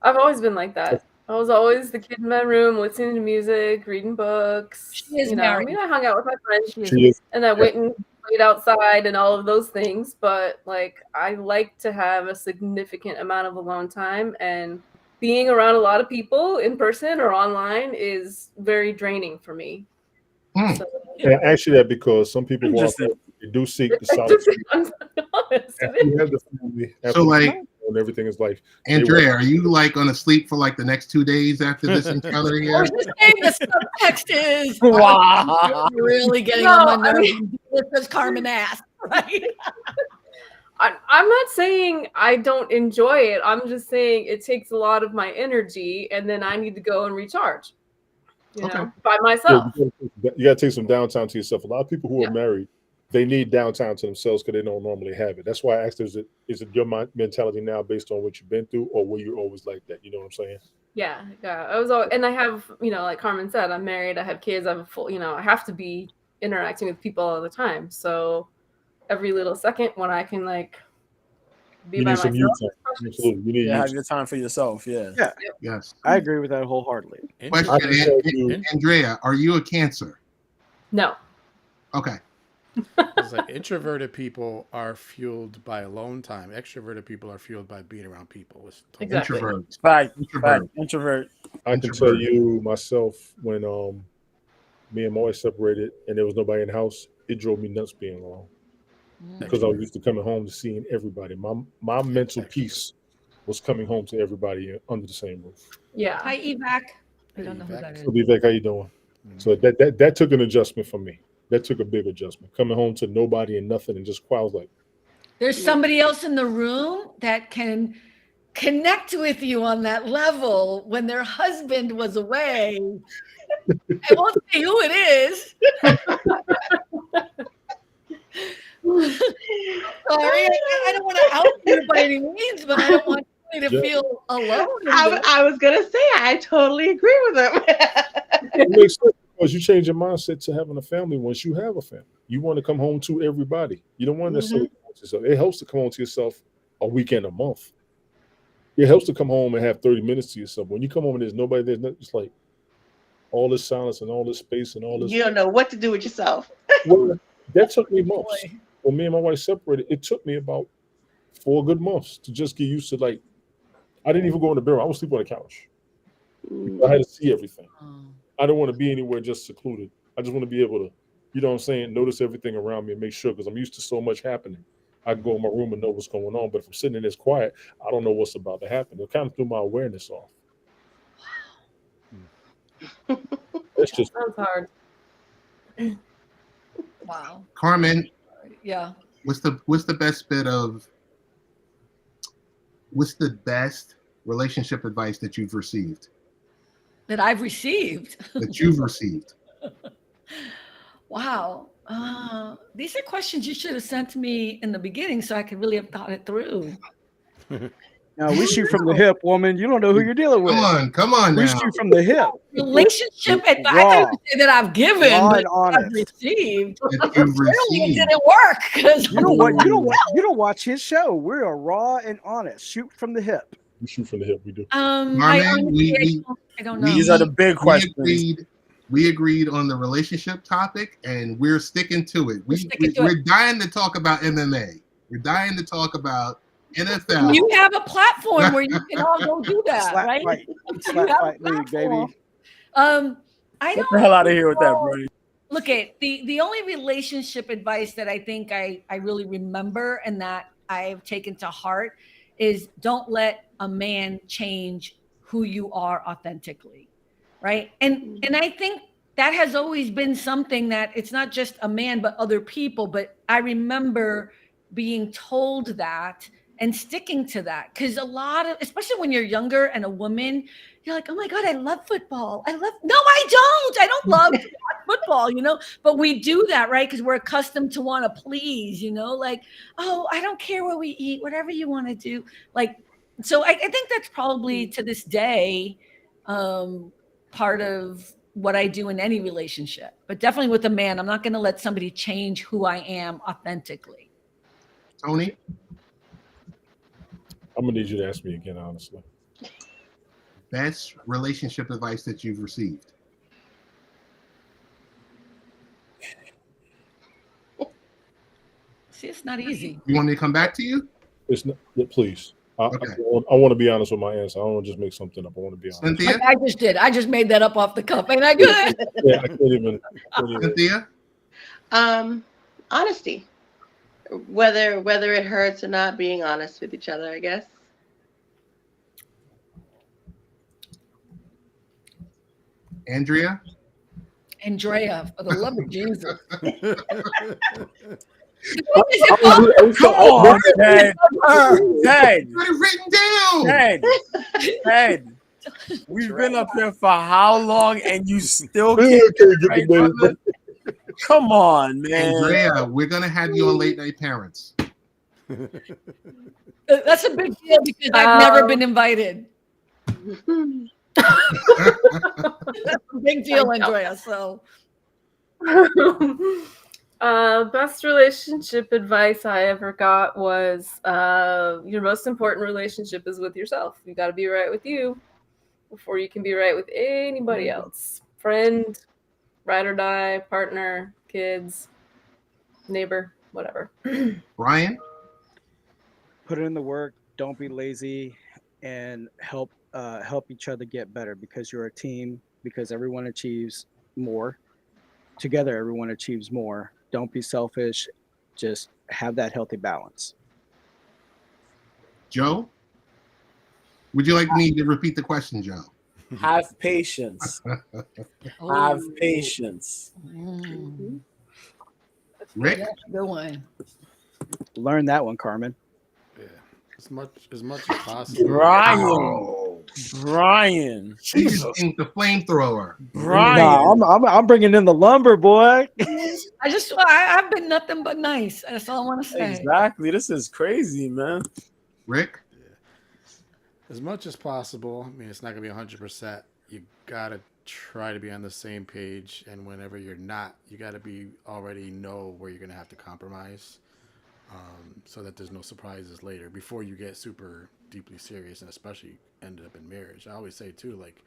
I've always been like that. I was always the kid in my room, listening to music, reading books. She is married. I mean, I hung out with my friends, and I went and played outside and all of those things. But like, I like to have a significant amount of alone time, and being around a lot of people in person or online is very draining for me. So, And I ask you that because some people who are they do seek the solitude. I'm honest. After you have the family, after So, the like, family and everything is like, Andrea, are you like gonna sleep for like the next 2 days after this encounter I here? was just saying the subtext is Wow. really getting No, on my I nerves. mean- This is Carmen asked, right? I'm not saying I don't enjoy it. I'm just saying it takes a lot of my energy, and then I need to go and recharge. You know, by myself. you got to take some downtime to yourself. A lot of people who are married, they need downtime to themselves because they don't normally have it. That's why I asked, is it your mentality now based on what you've been through, or were you always like that? You know what I'm saying? Yeah. I was always, and I have, like Carmen said, I'm married, I have kids, I have a full, I have to be interacting with people all the time. So every little second when I can be You by need some myself. you time. Absolutely. You need have your time for yourself. Yeah. Yeah. Yes. I agree with that wholeheartedly. Question, Andrea, are you a Cancer? No. Okay. It's like introverted people are fueled by alone time. Extroverted people are fueled by being around people. It's totally Exactly. Introvert. I can tell you myself when me and my wife separated and there was nobody in the house, it drove me nuts being alone. Because I was used to coming home to seeing everybody. My mental peace was coming home to everybody under the same roof. Yeah. Hi, Evac. I don't know who that is. So Vivek, how you doing? So that took an adjustment for me. That took a big adjustment. Coming home to nobody and nothing and just quiet. I was like, There's somebody else in the room that can connect with you on that level when their husband was away. I won't say who it is. Sorry, I don't want to out you by any means, but I don't want you to feel alone. I was gonna say I totally agree with him. it makes sense because you change your mindset to having a family once you have a family. You want to come home to everybody. You don't want to necessarily come home to yourself. It helps to come home to yourself a weekend a month. It helps to come home and have 30 minutes to yourself. When you come home and there's nobody, there's nothing, it's like all this silence and all this space and all this. You don't know what to do with yourself. Well, that took me months. When me and my wife separated, it took me about 4 good months to just get used to I didn't even go in the bedroom. I would sleep on the couch. I had to see everything. I don't want to be anywhere just secluded. I just want to be able to, you know what I'm saying, notice everything around me and make sure because I'm used to so much happening. I can go in my room and know what's going on. But if I'm sitting in this quiet, I don't know what's about to happen. It kind of threw my awareness off. It's just Sounds hard. Wow. Carmen, Yeah. what's the best relationship advice that you've received? That I've received. That you've received. Wow. These are questions you should have sent to me in the beginning so I could really have thought it through. Now we shoot from the hip, woman. You don't know who you're dealing with. Come on We now. shoot from the hip. Relationship advice. I thought you would say that I've given, Raw but and honest. I've received. That you've Clearly it received. didn't work because You don't watch his show. We're raw and honest. Shoot from the hip. we shoot from the hip. We do. Carmen, I don't know. These are the big questions. We agreed on the relationship topic, and we're sticking to it. We're dying to talk about MMA. We're dying to talk about NFL. You have a platform where you can all go do that, Slap right? fight. You Slap have a fight league, baby. platform. I Get don't the hell out of here with that, bro. Look at the only relationship advice that I think I really remember and that I've taken to heart is don't let a man change who you are authentically, right? And I think that has always been something that it's not just a man but other people, but I remember being told that and sticking to that because a lot of, especially when you're younger and a woman, you're like, oh my God, I love football. No, I don't love football, but we do that, right? Because we're accustomed to want to please, like, oh, I don't care what we eat, whatever you want to do. So I think that's probably to this day part of what I do in any relationship, but definitely with a man, I'm not going to let somebody change who I am authentically. Tony? I'm going to need you to ask me again, honestly. Best relationship advice that you've received? See, it's not easy. You want me to come back to you? It's not, please. Okay. I want to be honest with my answer. I don't want to just make something up. I want to be honest. Cynthia? I just did. I just made that up off the cuff. Ain't I good? Yeah, I can't even. Cynthia? Honesty. Whether it hurts or not, being honest with each other, I guess. Andrea? Andrea, for the love of Jesus. Come on, Ted. Ted. Got it written down. Ted. We've been up here for how long and you still Yeah, can't can't get right, the name brother? Come on, man. Andrea, we're going to have you on Late Night Parents. That's a big deal because I've never been invited. That's a big deal, Andrea. So, best relationship advice I ever got was your most important relationship is with yourself. You got to be right with you before you can be right with anybody else. Friend, ride or die, partner, kids, neighbor, whatever. Brian? Put in the work. Don't be lazy, and help each other get better, because you're a team. Because everyone achieves more together. Everyone achieves more. Don't be selfish. Just have that healthy balance. Joe? Would you like me to repeat the question, Joe? Have patience. Have patience. Rick? That's a good one. Learn that one, Carmen. Yeah. As much as possible. Brian. She just think the flamethrower. Brian. Nah, I'm bringing in the lumber, boy. I've been nothing but nice. That's all I want to say. Exactly. This is crazy, man. Rick? As much as possible. I mean, it's not going to be 100%. You got to try to be on the same page. And whenever you're not, you got to already know where you're going to have to compromise. So that there's no surprises later before you get super deeply serious, and especially ended up in marriage. I always say too, like,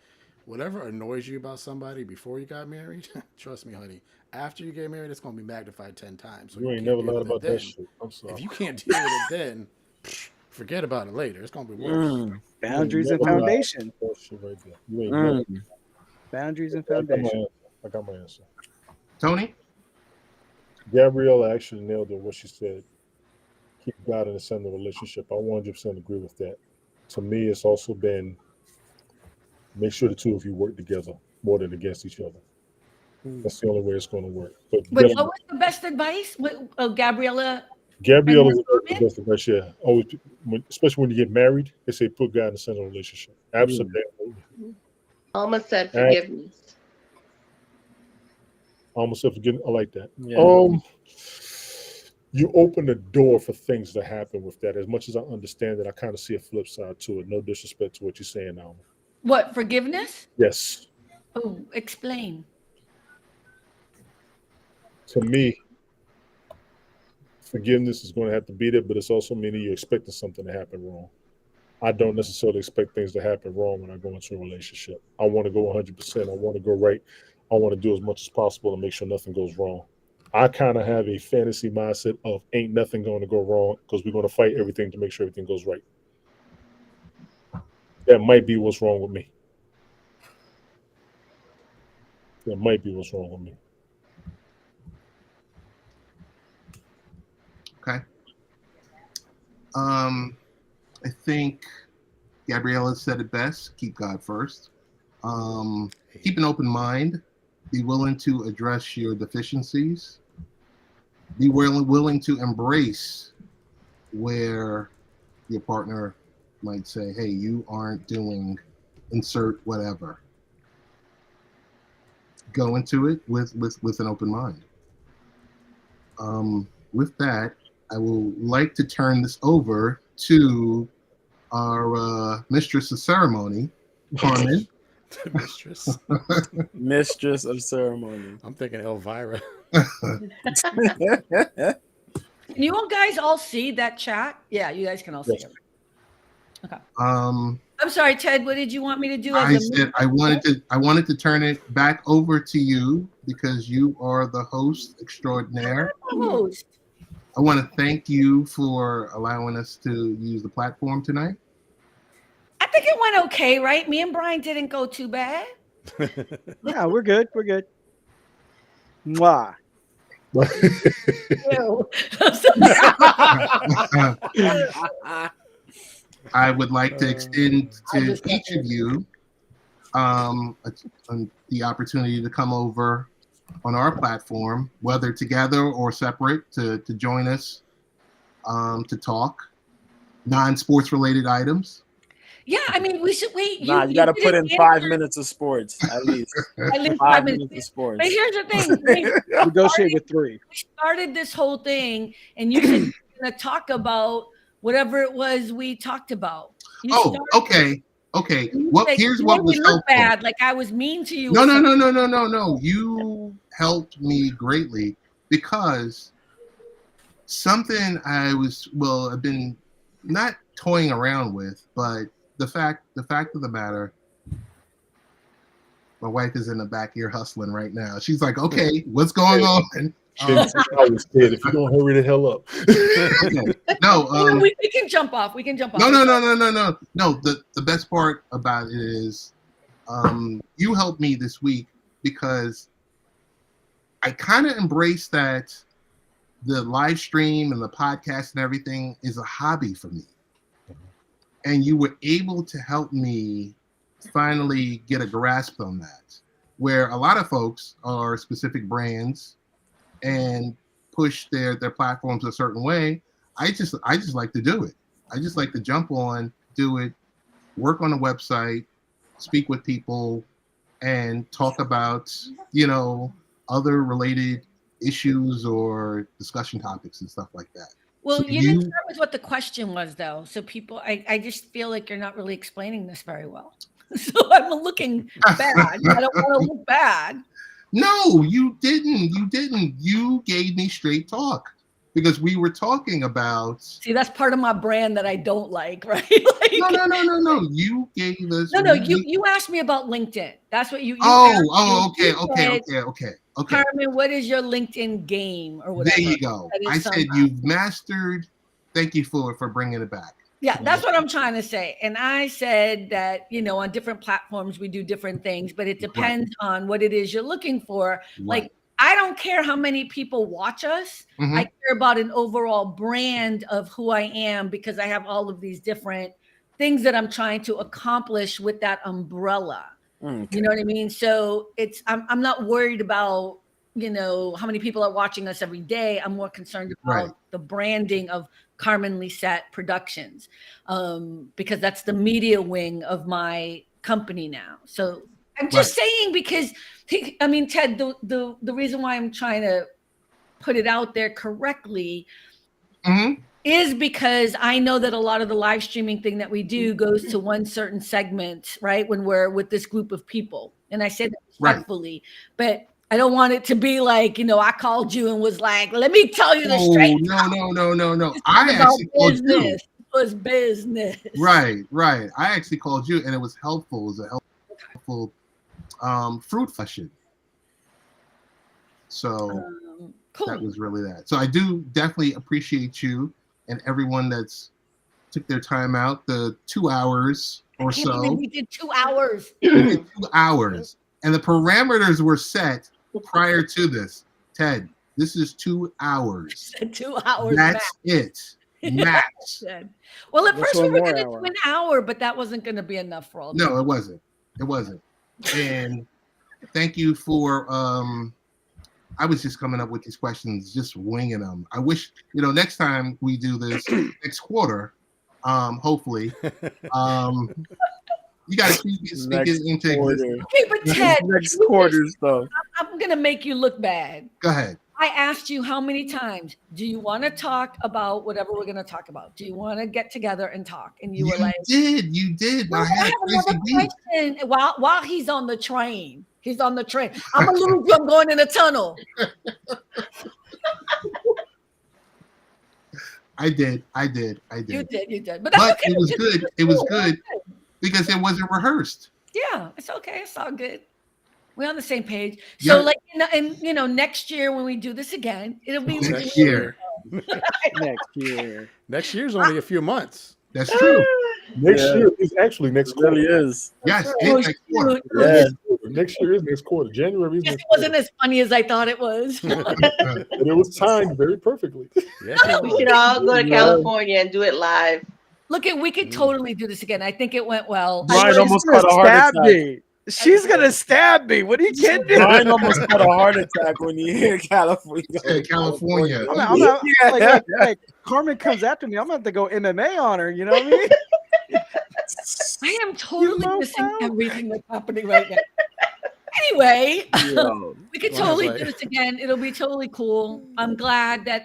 whatever annoys you about somebody before you got married, trust me, honey, after you get married, it's going to be magnified 10 times. So You ain't never lied about that shit. I'm sorry. If you can't deal with it then, forget about it later. It's going to be worse. Boundaries and foundation. That shit right there. You ain't never. Boundaries and I got my foundation. answer. I got my answer. Tony? Gabriella actually nailed it. What she said. Keep God in the center of the relationship. I 100% agree with that. To me, it's also been make sure the two of you work together more than against each other. That's the only way it's going to work. But What was the best advice? Gabriella? Gabriella was the best advice. Yeah, always, especially when you get married, they say put God in the center of the relationship. Absolutely. Almost said forgiveness. Almost said forgiveness. I like that. Yeah. You open the door for things to happen with that. As much as I understand it, I kind of see a flip side to it. No disrespect to what you're saying, Alma. What, forgiveness? Yes. Oh, explain. To me, forgiveness is going to have to be there, but it's also meaning you're expecting something to happen wrong. I don't necessarily expect things to happen wrong when I go into a relationship. I want to go 100%. I want to go right. I want to do as much as possible to make sure nothing goes wrong. I kind of have a fantasy mindset of ain't nothing going to go wrong because we're going to fight everything to make sure everything goes right. That might be what's wrong with me. That might be what's wrong with me. Okay. I think Gabriella said it best. Keep God first. Keep an open mind. Be willing to address your deficiencies. Be willing to embrace where your partner might say, hey, you aren't doing insert whatever. Go into it with an open mind. With that, I will like to turn this over to our mistress of ceremony, Carmen. Mistress. Mistress of ceremony. I'm thinking Elvira. Can you guys all see that chat? Yeah, you guys can all see it. Okay. I'm sorry, Ted. What did you want me to do? I said I wanted to turn it back over to you because you are the host extraordinaire. Host. I want to thank you for allowing us to use the platform tonight. I think it went okay, right? Me and Brian didn't go too bad. Yeah, we're good. We're good. Mwah. Ew. I would like to extend I to just got each of you the opportunity to come over on our platform, whether together or separate, to join us to talk non-sports related items. Yeah, I mean, we should wait. Nah, you got to put in didn't 5 answer- minutes of sports at least. At least 5 5 minutes of minutes. sports. But here's the thing. We Negotiate with 3. started this whole thing, and you said you were going to talk about whatever it was we talked about. You Okay. Well, said, here's you what made was me look helpful. bad, like I was mean to you. No. You helped me greatly because something I've been not toying around with, but the fact of the matter, my wife is in the back here hustling right now. She's like, okay, what's going on? I was scared. If you don't hurry the hell up. Okay. No, we can jump off. We can jump off. No. The best part about it is you helped me this week because I kind of embrace that the live stream and the podcast and everything is a hobby for me. And you were able to help me finally get a grasp on that, where a lot of folks are specific brands and push their platforms a certain way. I just like to do it. I just like to jump on, do it, work on a website, speak with people, and talk about, other related issues or discussion topics and stuff like that. Well, So you didn't start with what the question was, though. So people, I just feel like you're not really explaining this very well. So I'm looking bad. I don't want to look bad. No, you didn't. You gave me straight talk because we were talking about. See, that's part of my brand that I don't like, right? No. You gave us. No. You asked me about LinkedIn. That's what you. Okay. Carmen, what is your LinkedIn game or whatever? There you go. I said you've mastered. Thank you for bringing it back. Yeah, that's what I'm trying to say. And I said that, on different platforms, we do different things, but it depends on what it is you're looking for. Right. Like, I don't care how many people watch us. Mm-hmm. I care about an overall brand of who I am because I have all of these different things that I'm trying to accomplish with that umbrella. Okay. You know what I mean? So I'm not worried about, how many people are watching us every day. I'm more concerned about the branding of Carmen Lisette Productions, because that's the media wing of my company now. So I'm just saying, because Ted, the reason why I'm trying to put it out there correctly is because I know that a lot of the live streaming thing that we do goes to one certain segment, right? When we're with this group of people. And I say that respectfully, but I don't want it to be like, I called you and was like, let me tell you the straight. No. I actually called you. It was business. Right. I actually called you and it was helpful. It was a helpful fruit session. So cool. That was really that. So I do definitely appreciate you and everyone that's took their time out, the 2 hours or so. We did 2 hours. 2 hours. And the parameters were set prior to this. Ted, this is 2 hours. 2 hours. That's it. Max. Well, at first we were going to do an hour, but that wasn't going to be enough for all. No, it wasn't. And thank you for. I was just coming up with these questions, just winging them. I wish, next time we do this next quarter, hopefully, you got to keep it into existence. Okay, but Ted, next quarter stuff. I'm going to make you look bad. Go ahead. I asked you how many times, do you want to talk about whatever we're going to talk about? Do you want to get together and talk? And you were like, you did. But I had a crazy question. While he's on the train. He's on the train. I'm going to lose you. I'm going in a tunnel. I did. You did. But okay. It was good. It was good because it wasn't rehearsed. Yeah, it's okay. It's all good. We're on the same page. So, next year when we do this again, it'll be next year. Next year. Next year's only a few months. That's true. Next Yeah. year is actually next It really quarter. is. Yes, Oh, it's next quarter. shoot. Yeah. Next year is next quarter. January is Yes, next it wasn't quarter. as funny as I thought it was. But it was timed very perfectly. Yes, it We was. should all go to Yeah. California and do it live. Look, we could totally do this again. I think it went well. Brian She's almost gonna caught a heart stab attack. me. She's gonna stab me. What are you kidding? Brian almost caught a heart attack when you hear California. Yeah, California. Like Carmen comes after me. I'm gonna have to go MMA on her. You know what I mean? I am totally mofo. missing everything that's happening right now. Anyway, Yo. we could Well, totally like- do this again. It'll be totally cool. I'm glad that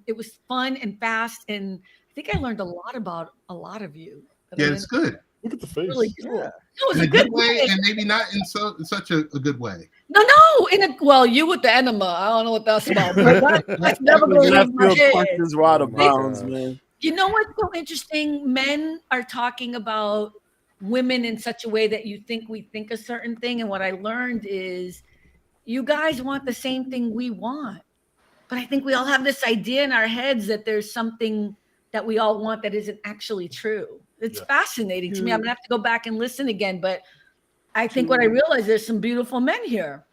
it was fun and fast, and I think I learned a lot about a lot of you. Yeah, it's good. Look at the face. Really cool. Yeah. No, it was In a a good good way, way. and maybe not in such a good way. No, well, you with the enema. I don't know what that's about. But that's never going to Left leave my field head. punches were out of Oh my bounds, gosh. man. You know what's so interesting? Men are talking about women in such a way that you think we think a certain thing. And what I learned is you guys want the same thing we want. But I think we all have this idea in our heads that there's something that we all want that isn't actually true. It's fascinating to me. I'm gonna have to go back and listen again. But I think what I realized, there's some beautiful men here.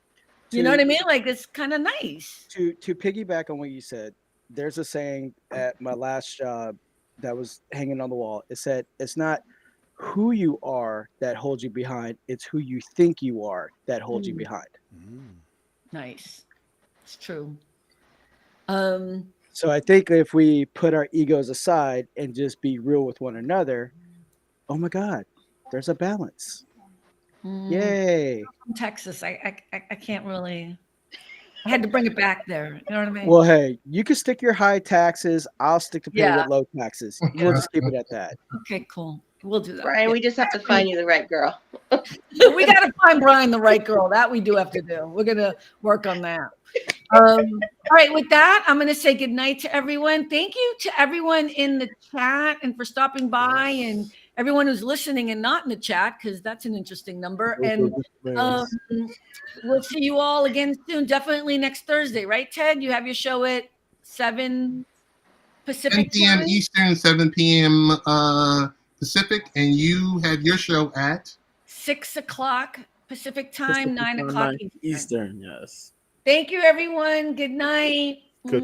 You know what I mean? Like, it's kind of nice. To piggyback on what you said, there's a saying at my last job that was hanging on the wall. It said, "It's not who you are that holds you behind; it's who you think you are that holds you behind." Nice. It's true. So I think if we put our egos aside and just be real with one another, oh my God, there's a balance. Yay. From Texas, I can't really. I had to bring it back there. You know what I mean? Well, hey, you can stick your high taxes. I'll stick to pay Yeah. with low taxes. We'll just keep it at that. Okay, cool. We'll do that. Brian, we just have to find you the right girl. We got to find Brian the right girl. That we do have to do. We're gonna work on that. All right. With that, I'm gonna say good night to everyone. Thank you to everyone in the chat and for stopping by, and everyone who's listening and not in the chat, because that's an interesting number. And we'll see you all again soon. Definitely next Thursday, right, Ted? You have your show at 7 Pacific 10 p.m. time? Eastern, 7 p.m. Pacific, and you have your show at 6 o'clock Pacific time, 9 o'clock Eastern. Eastern, yes. Thank you, everyone. Good night.